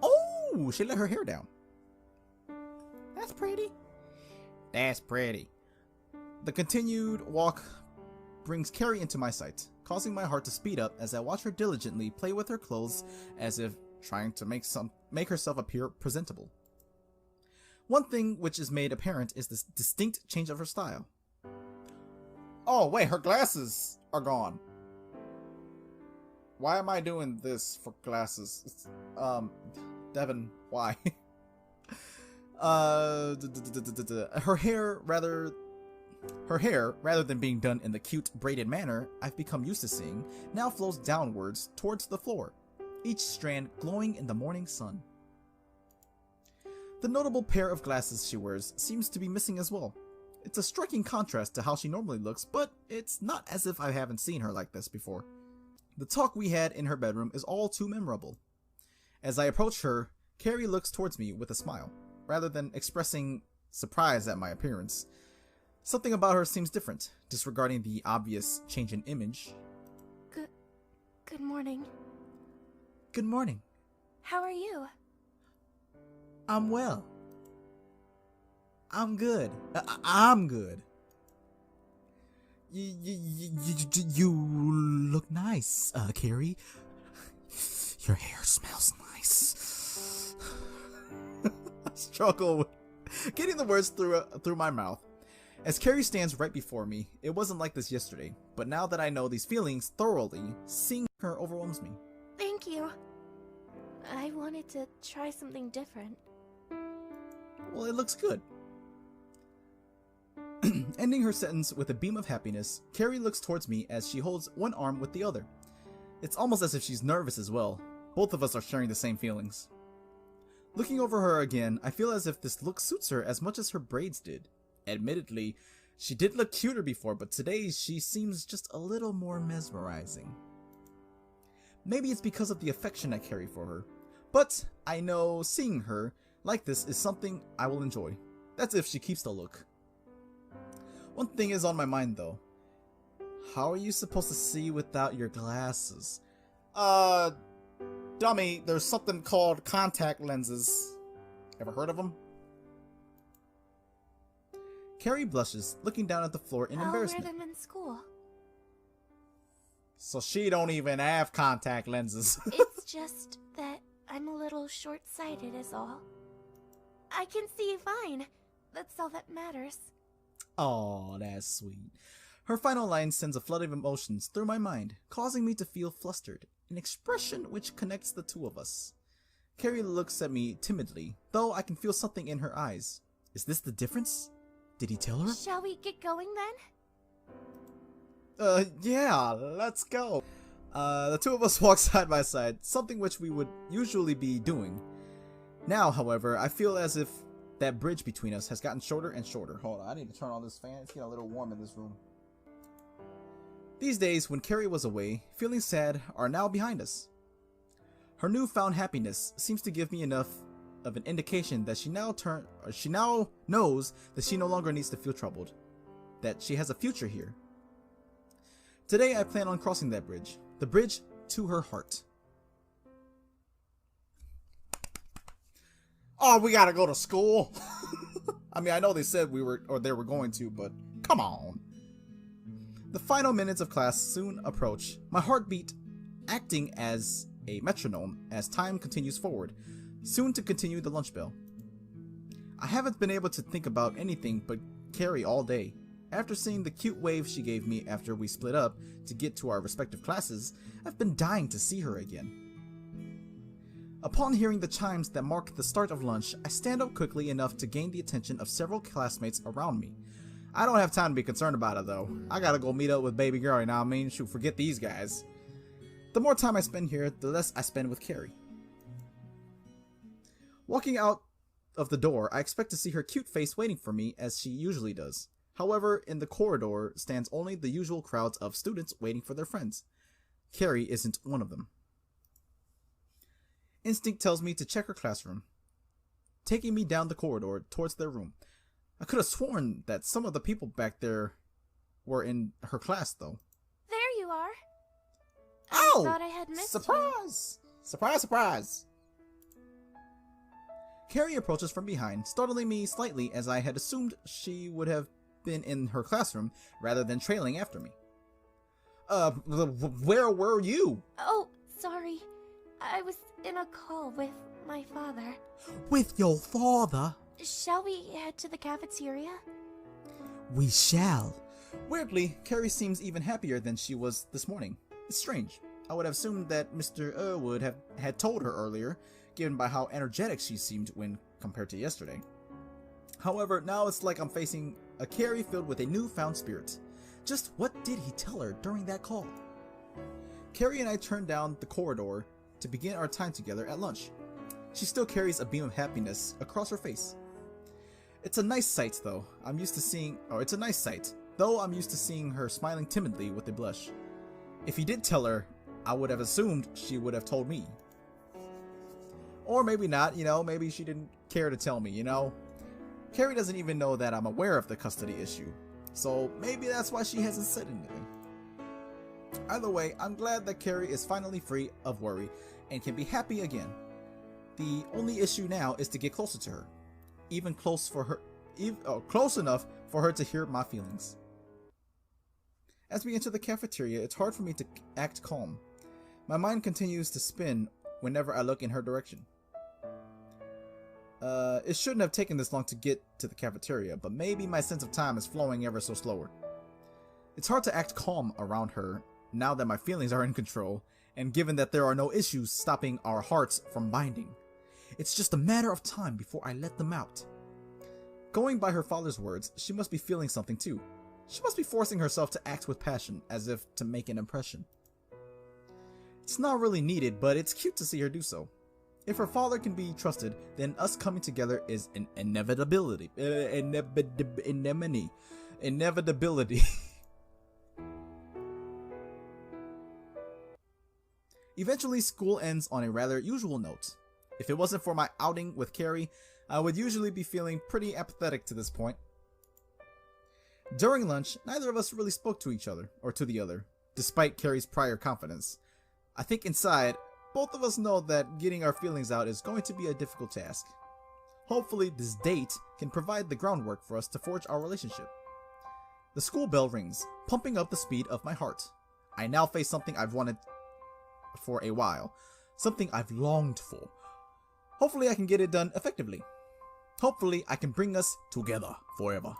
Oh, she let her hair down. That's pretty. The continued walk brings Carrie into my sight, causing my heart to speed up as I watch her diligently play with her clothes as if trying to make herself appear presentable. One thing which is made apparent is this distinct change of her style. Oh wait, her glasses are gone. Why am I doing this for glasses? Devin, why? Her hair, rather than being done in the cute braided manner I've become used to seeing, now flows downwards towards the floor, each strand glowing in the morning sun. The notable pair of glasses she wears seems to be missing as well. It's a striking contrast to how she normally looks, but it's not as if I haven't seen her like this before. The talk we had in her bedroom is all too memorable. As I approach her, Carrie looks towards me with a smile, rather than expressing surprise at my appearance. Something about her seems different, disregarding the obvious change in image. Good morning. Good morning. How are you? I'm well. I'm good. I'm good. You look nice, Carrie. Your hair smells nice. I struggle with getting the words through my mouth. As Carrie stands right before me, it wasn't like this yesterday, but now that I know these feelings thoroughly, seeing her overwhelms me. Thank you. I wanted to try something different. Well, it looks good. Ending her sentence with a beam of happiness, Carrie looks towards me as she holds one arm with the other. It's almost as if she's nervous as well. Both of us are sharing the same feelings. Looking over her again, I feel as if this look suits her as much as her braids did. Admittedly, She did look cuter before, but today she seems just a little more mesmerizing. Maybe it's because of the affection I carry for her, but I know seeing her like this is something I will enjoy. That's if she keeps the look. One thing is on my mind though. How are you supposed to see without your glasses? Dummy, there's something called contact lenses. Ever heard of them? Carrie blushes, looking down at the floor in embarrassment. I'll wear them in school. So she don't even have contact lenses. It's just that I'm a little short-sighted is all. I can see fine. That's all that matters. Oh, that's sweet. Her final line sends a flood of emotions through my mind, causing me to feel flustered, an expression which connects the two of us. Carrie looks at me timidly, though I can feel something in her eyes. Is this the difference? Did he tell her? Shall we get going then? Yeah, let's go. The two of us walk side by side, something which we would usually be doing. Now, however, I feel as if that bridge between us has gotten shorter and shorter. Hold on, I need to turn on this fan. It's getting a little warm in this room. These days, when Carrie was away, feeling sad are now behind us. Her newfound happiness seems to give me enough of an indication that she now knows that she no longer needs to feel troubled, that she has a future here. Today I plan on crossing that bridge, the bridge to her heart. Oh, we gotta go to school. I mean, I know they said they were going to, but come on. The final minutes of class soon approach, my heartbeat acting as a metronome as time continues forward, soon to continue the lunch bell. I haven't been able to think about anything but Carrie all day. After seeing the cute wave she gave me after we split up to get to our respective classes, I've been dying to see her again. Upon hearing the chimes that mark the start of lunch, I stand up quickly enough to gain the attention of several classmates around me. I don't have time to be concerned about it though. I gotta go meet up with baby girl, you know what I mean? Shoot, forget these guys. The more time I spend here, the less I spend with Carrie. Walking out of the door, I expect to see her cute face waiting for me as she usually does. However, in the corridor stands only the usual crowds of students waiting for their friends. Carrie isn't one of them. Instinct tells me to check her classroom, taking me down the corridor towards their room. I could have sworn that some of the people back there were in her class, though. There you are. Oh! I thought I had missed surprise! you. Surprise, surprise! Carrie approaches from behind, startling me slightly as I had assumed she would have been in her classroom rather than trailing after me. Where were you? Oh, sorry. I was in a call with my father. With your father? Shall we head to the cafeteria? We shall. Weirdly, Carrie seems even happier than she was this morning. It's strange. I would have assumed that Mr. Would had told her earlier, given by how energetic she seemed when compared to yesterday. However, now it's like I'm facing a Carrie filled with a newfound spirit. Just what did he tell her during that call? Carrie and I turned down the corridor to begin our time together at lunch. She still carries a beam of happiness across her face. It's a nice sight, though. I'm used to seeing her smiling timidly with a blush. If he did tell her, I would have assumed she would have told me. Or maybe not, maybe she didn't care to tell me, Carrie doesn't even know that I'm aware of the custody issue, so maybe that's why she hasn't said anything. Either way, I'm glad that Carrie is finally free of worry and can be happy again. The only issue now is to get closer to her, close enough for her to hear my feelings. As we enter the cafeteria, it's hard for me to act calm. My mind continues to spin whenever I look in her direction. It shouldn't have taken this long to get to the cafeteria, but maybe my sense of time is flowing ever so slower. It's hard to act calm around her now that my feelings are in control, and given that there are no issues stopping our hearts from binding. It's just a matter of time before I let them out. Going by her father's words, she must be feeling something too. She must be forcing herself to act with passion, as if to make an impression. It's not really needed, but it's cute to see her do so. If her father can be trusted, then us coming together is an inevitability. Inevitability. Eventually, school ends on a rather usual note. If it wasn't for my outing with Carrie, I would usually be feeling pretty apathetic to this point. During lunch, neither of us really spoke to each other, or to the other, despite Carrie's prior confidence. I think inside, both of us know that getting our feelings out is going to be a difficult task. Hopefully, this date can provide the groundwork for us to forge our relationship. The school bell rings, pumping up the speed of my heart. I now face something I've wanted for a while, something I've longed for. Hopefully I can get it done effectively. Hopefully I can bring us together forever.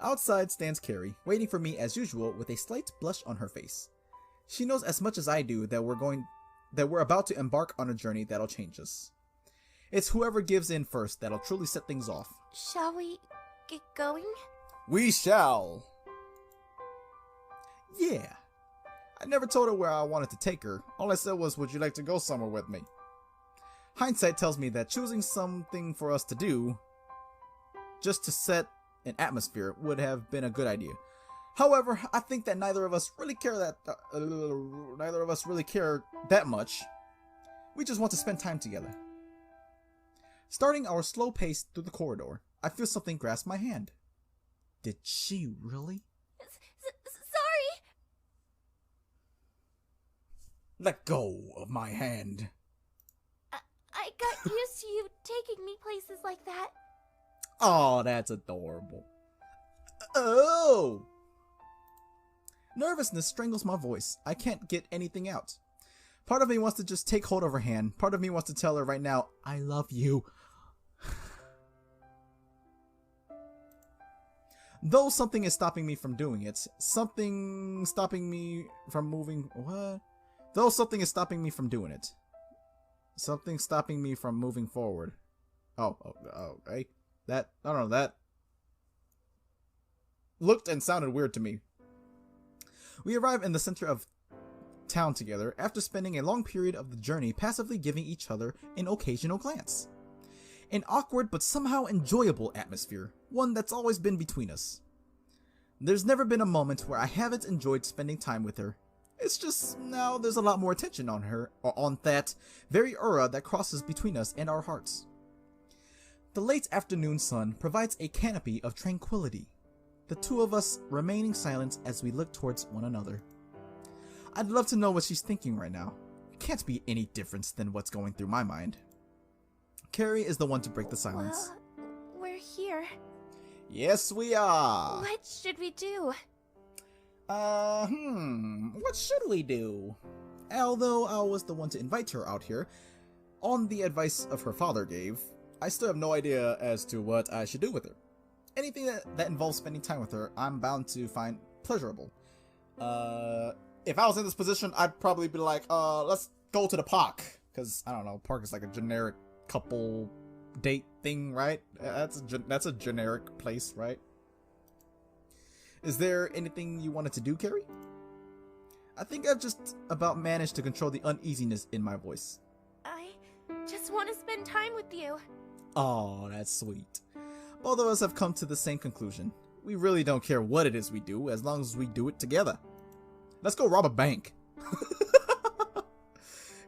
Outside stands Carrie, waiting for me as usual with a slight blush on her face. She knows as much as I do that we're about to embark on a journey that'll change us. It's whoever gives in first that'll truly set things off. Shall we get going? We shall. Yeah. I never told her where I wanted to take her. All I said was, would you like to go somewhere with me? Hindsight tells me that choosing something for us to do, just to set an atmosphere, would have been a good idea. However, I think that neither of us really care that much. We just want to spend time together. Starting our slow pace through the corridor, I feel something grasp my hand. Did she really? Sorry! Let go of my hand. I got used to you taking me places like that. Oh, that's adorable. Oh! Nervousness strangles my voice. I can't get anything out. Part of me wants to just take hold of her hand. Part of me wants to tell her right now, I love you. Though something is stopping me from doing it. Something stopping me from moving... What? Though something is stopping me from doing it. Something stopping me from moving forward. Oh, okay. I don't know, that looked and sounded weird to me. We arrive in the center of town together after spending a long period of the journey passively giving each other an occasional glance. An awkward but somehow enjoyable atmosphere, one that's always been between us. There's never been a moment where I haven't enjoyed spending time with her. It's just now there's a lot more attention on her, or on that very aura that crosses between us and our hearts. The late afternoon sun provides a canopy of tranquility, the two of us remaining silent as we look towards one another. I'd love to know what she's thinking right now. It can't be any different than what's going through my mind. Carrie is the one to break the silence. Well, we're here. Yes, we are. What should we do? What should we do? Although I was the one to invite her out here, on the advice of her father gave, I still have no idea as to what I should do with her. Anything that involves spending time with her, I'm bound to find pleasurable. If I was in this position, I'd probably be like, let's go to the park. Because, I don't know, park is like a generic couple date thing, right? That's a generic place, right? Is there anything you wanted to do, Carrie? I think I've just about managed to control the uneasiness in my voice. I just want to spend time with you. Oh, that's sweet. Both of us have come to the same conclusion. We really don't care what it is we do, as long as we do it together. Let's go rob a bank.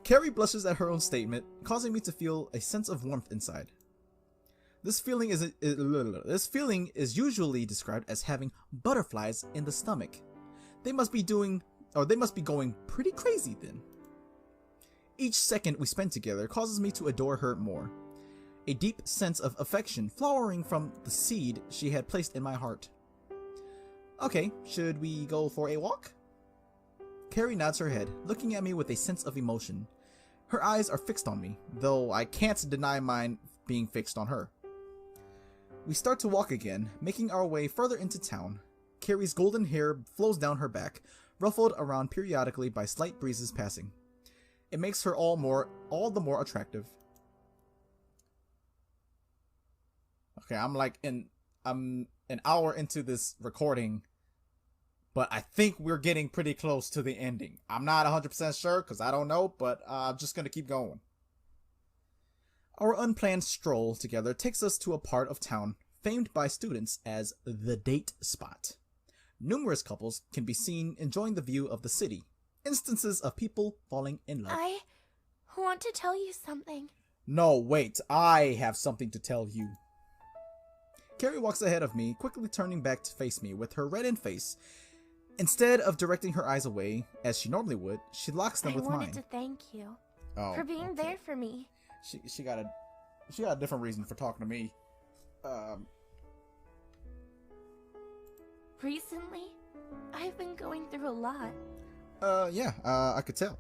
Carrie blushes at her own statement, causing me to feel a sense of warmth inside. This feeling is usually described as having butterflies in the stomach. They must be going pretty crazy then. Each second we spend together causes me to adore her more. A deep sense of affection flowering from the seed she had placed in my heart. Okay, should we go for a walk? Carrie nods her head, looking at me with a sense of emotion. Her eyes are fixed on me, though I can't deny mine being fixed on her. We start to walk again, making our way further into town. Carrie's golden hair flows down her back, ruffled around periodically by slight breezes passing. It makes her all the more attractive. Okay, I'm an hour into this recording, but I think we're getting pretty close to the ending. I'm not 100% sure because I don't know, but I'm just gonna keep going. Our unplanned stroll together takes us to a part of town famed by students as the date spot. Numerous couples can be seen enjoying the view of the city, instances of people falling in love. I want to tell you something. No, wait, I have something to tell you. Carrie walks ahead of me, quickly turning back to face me with her reddened face. Instead of directing her eyes away, as she normally would, she locks them with mine. I wanted to thank you for being there for me. She got a different reason for talking to me. Recently, I've been going through a lot. Yeah, I could tell.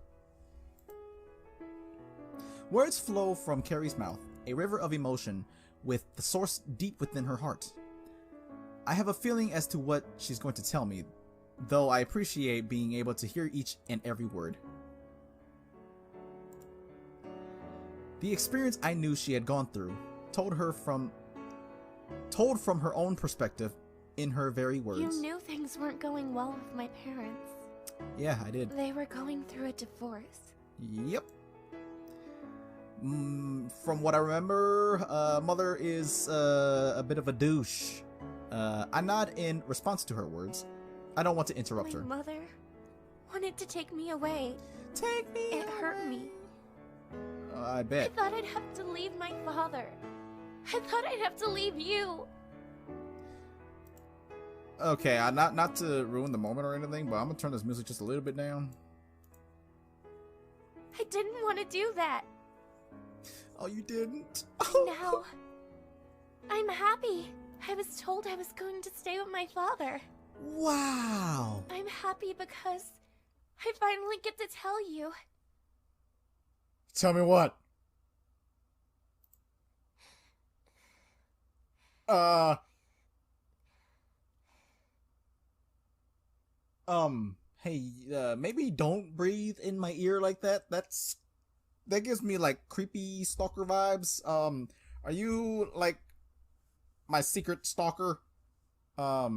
Words flow from Carrie's mouth, a river of emotion, with the source deep within her heart. I have a feeling as to what she's going to tell me, though I appreciate being able to hear each and every word. The experience I knew she had gone through, told from her own perspective in her very words. You knew things weren't going well with my parents. Yeah, I did. They were going through a divorce. Yep. From what I remember, Mother is a bit of a douche. I nod in response to her words. I don't want to interrupt her. My mother wanted to take me away. Take me It away. hurt me. I bet. I thought I'd have to leave my father. I thought I'd have to leave you. Okay, not to ruin the moment or anything, but I'm gonna turn this music just a little bit down. I didn't want to do that. Oh, you didn't? Now, I'm happy. I was told I was going to stay with my father. Wow. I'm happy because I finally get to tell you. Tell me what? Hey, maybe don't breathe in my ear like that. That gives me like creepy stalker vibes. Are you like my secret stalker? I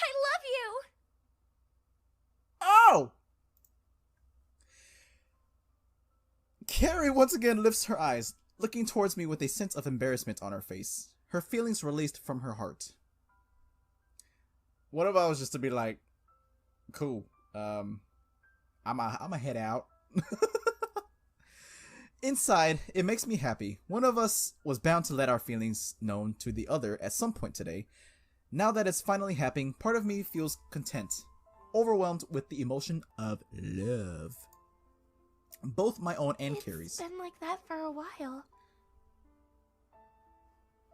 love you! Oh! Carrie once again lifts her eyes, looking towards me with a sense of embarrassment on her face. Her feelings released from her heart. What if I was just to be like, cool, I'm a head out. Inside, it makes me happy. One of us was bound to let our feelings known to the other at some point today. Now that it's finally happening, part of me feels content, overwhelmed with the emotion of love. Both my own and Carrie's. It's been like that for a while.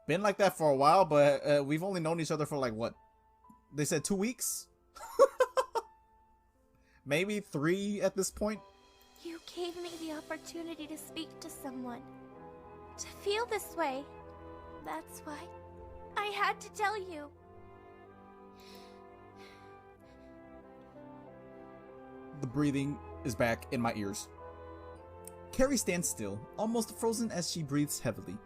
Been like that for a while, but we've only known each other for like what? They said 2 weeks? Maybe 3 at this point? You gave me the opportunity to speak to someone. To feel this way. That's why I had to tell you. The breathing is back in my ears. Carrie stands still, almost frozen as she breathes heavily.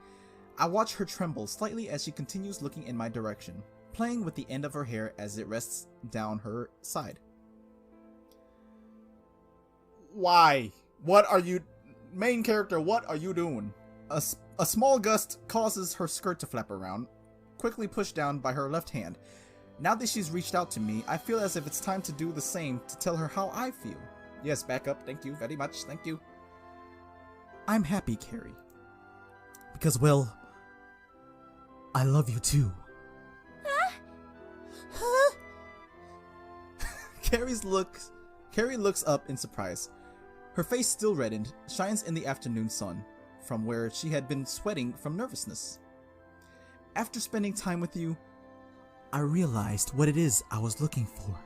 I watch her tremble slightly as she continues looking in my direction, playing with the end of her hair as it rests down her side. Why? What are you... Main character, what are you doing? A small gust causes her skirt to flap around, quickly pushed down by her left hand. Now that she's reached out to me, I feel as if it's time to do the same to tell her how I feel. Yes, back up. Thank you very much. Thank you. I'm happy, Carrie. Because, well, I love you too. Huh? Carrie looks up in surprise. Her face still reddened, shines in the afternoon sun, from where she had been sweating from nervousness. After spending time with you, I realized what it is I was looking for.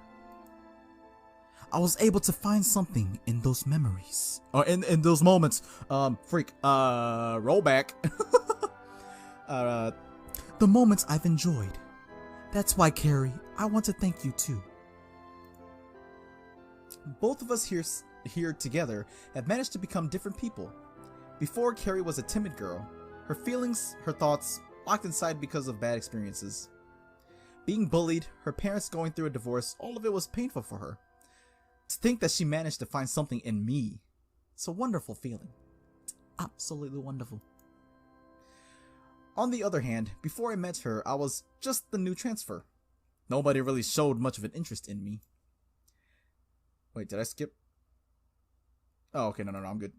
I was able to find something in those memories. Or in those moments. Roll back. The moments I've enjoyed. That's why, Carrie, I want to thank you too. Both of us here together have managed to become different people. Before, Carrie was a timid girl. Her feelings, her thoughts, locked inside because of bad experiences. Being bullied, her parents going through a divorce, all of it was painful for her. To think that she managed to find something in me, it's a wonderful feeling. It's absolutely wonderful. On the other hand, before I met her, I was just the new transfer. Nobody really showed much of an interest in me. Wait, did I skip? Oh, okay, no, I'm good.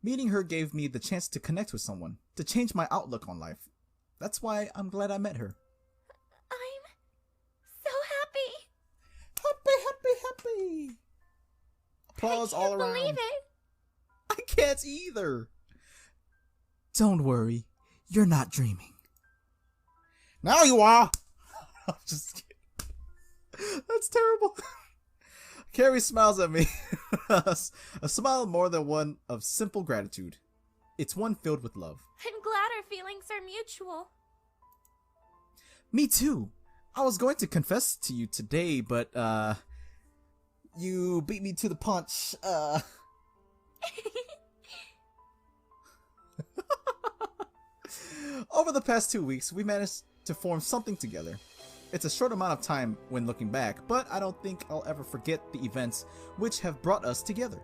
Meeting her gave me the chance to connect with someone, to change my outlook on life. That's why I'm glad I met her. I'm so happy. Happy. Applause all around. I can't believe it. I can't either. Don't worry, you're not dreaming. Now you are. I'm just kidding. That's terrible. Carrie smiles at me. A smile more than one of simple gratitude. It's one filled with love. I'm glad our feelings are mutual. Me too. I was going to confess to you today, but, you beat me to the punch, Over the past 2 weeks, we managed to form something together. It's a short amount of time when looking back, but I don't think I'll ever forget the events which have brought us together.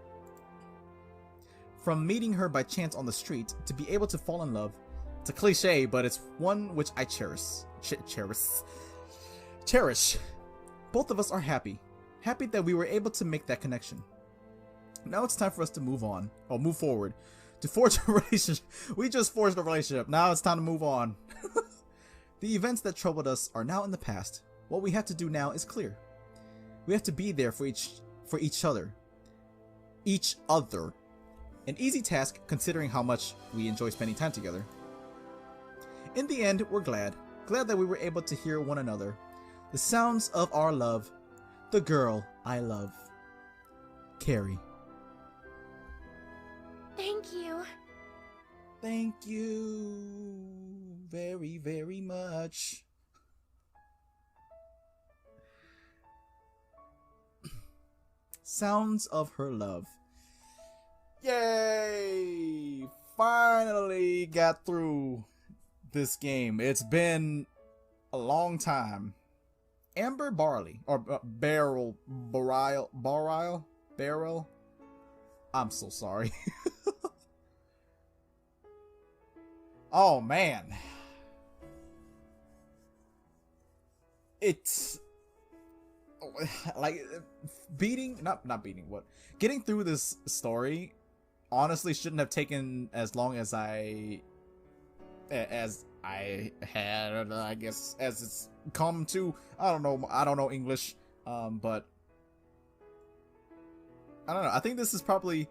From meeting her by chance on the street to be able to fall in love, it's a cliche, but it's one which I cherish. Cherish. Both of us are happy. Happy that we were able to make that connection. Now it's time for us to move forward. To forge a relationship. We just forged a relationship. Now it's time to move on. The events that troubled us are now in the past. What we have to do now is clear. We have to be there for each other. An easy task considering how much we enjoy spending time together. In the end, we're glad that we were able to hear one another. The sounds of our love. The girl I love. Carrie. Thank you. Thank you very, very much. Sounds of her love. Yay! Finally got through this game. It's been a long time. Amber Barley, or Beryl. I'm so sorry. Oh man. It's like getting through this story honestly shouldn't have taken as long as I had, I guess, as it's come to. I don't know English, but I don't know. I think this is probably,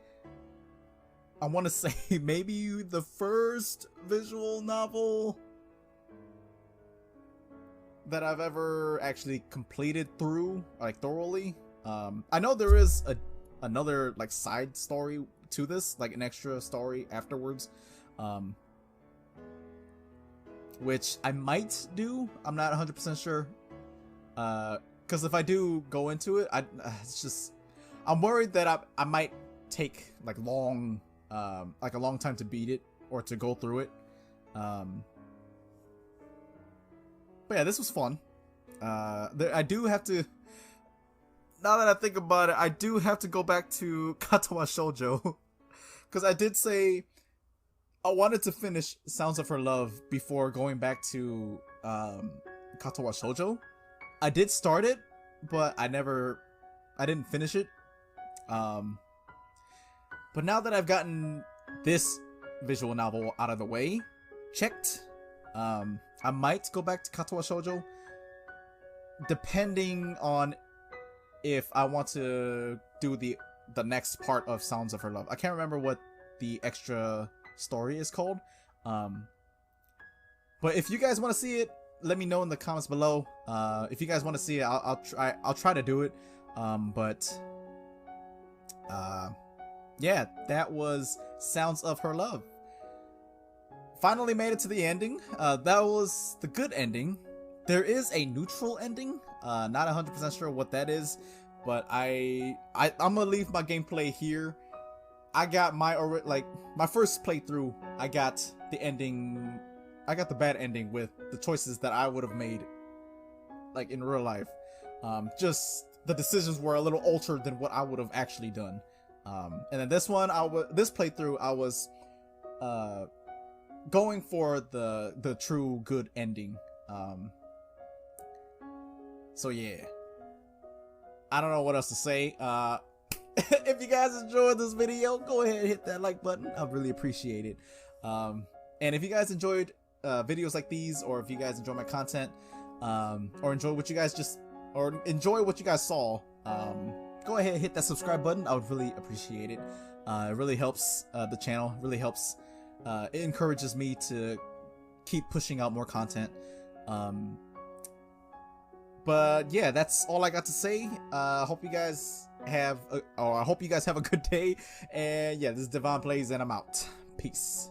I want to say, maybe the first visual novel that I've ever actually completed through, like, thoroughly. I know there is another, like, side story to this, like an extra story afterwards, which I might do. I'm not 100% sure, because if I do go into it, I'm worried that I might take like a long time to beat it or to go through it. But yeah, this was fun. I do have to, now that I think about it, I do have to go back to Katawa Shoujo, because I did say I wanted to finish Sounds of Her Love before going back to Katawa Shoujo. I did start it, but I didn't finish it. But now that I've gotten this visual novel out of the way, checked, I might go back to Katawa Shoujo, depending on if I want to do the next part of Sounds of Her Love. I can't remember what the extra story is called. But if you guys want to see it, let me know in the comments below. If you guys want to see it, I'll try to do it. Yeah, that was Sounds of Her Love. Finally made it to the ending. That was the good ending. There is a neutral ending. Not 100% sure what that is, but I'm gonna leave my gameplay here. I got my first playthrough. I got the ending. I got the bad ending with the choices that I would have made, like in real life. Just the decisions were a little altered than what I would have actually done. And then this one, this playthrough, I was going for the true good ending. So yeah, I don't know what else to say. If you guys enjoyed this video, go ahead and hit that like button. I'd really appreciate it. And if you guys enjoyed videos like these, or if you guys enjoy my content, or enjoy what you guys saw, go ahead and hit that subscribe button. I would really appreciate it. It really helps the channel. Really helps. It encourages me to keep pushing out more content. But yeah, that's all I got to say. I hope you guys have a good day. And yeah, this is DevinePlayz, and I'm out. Peace.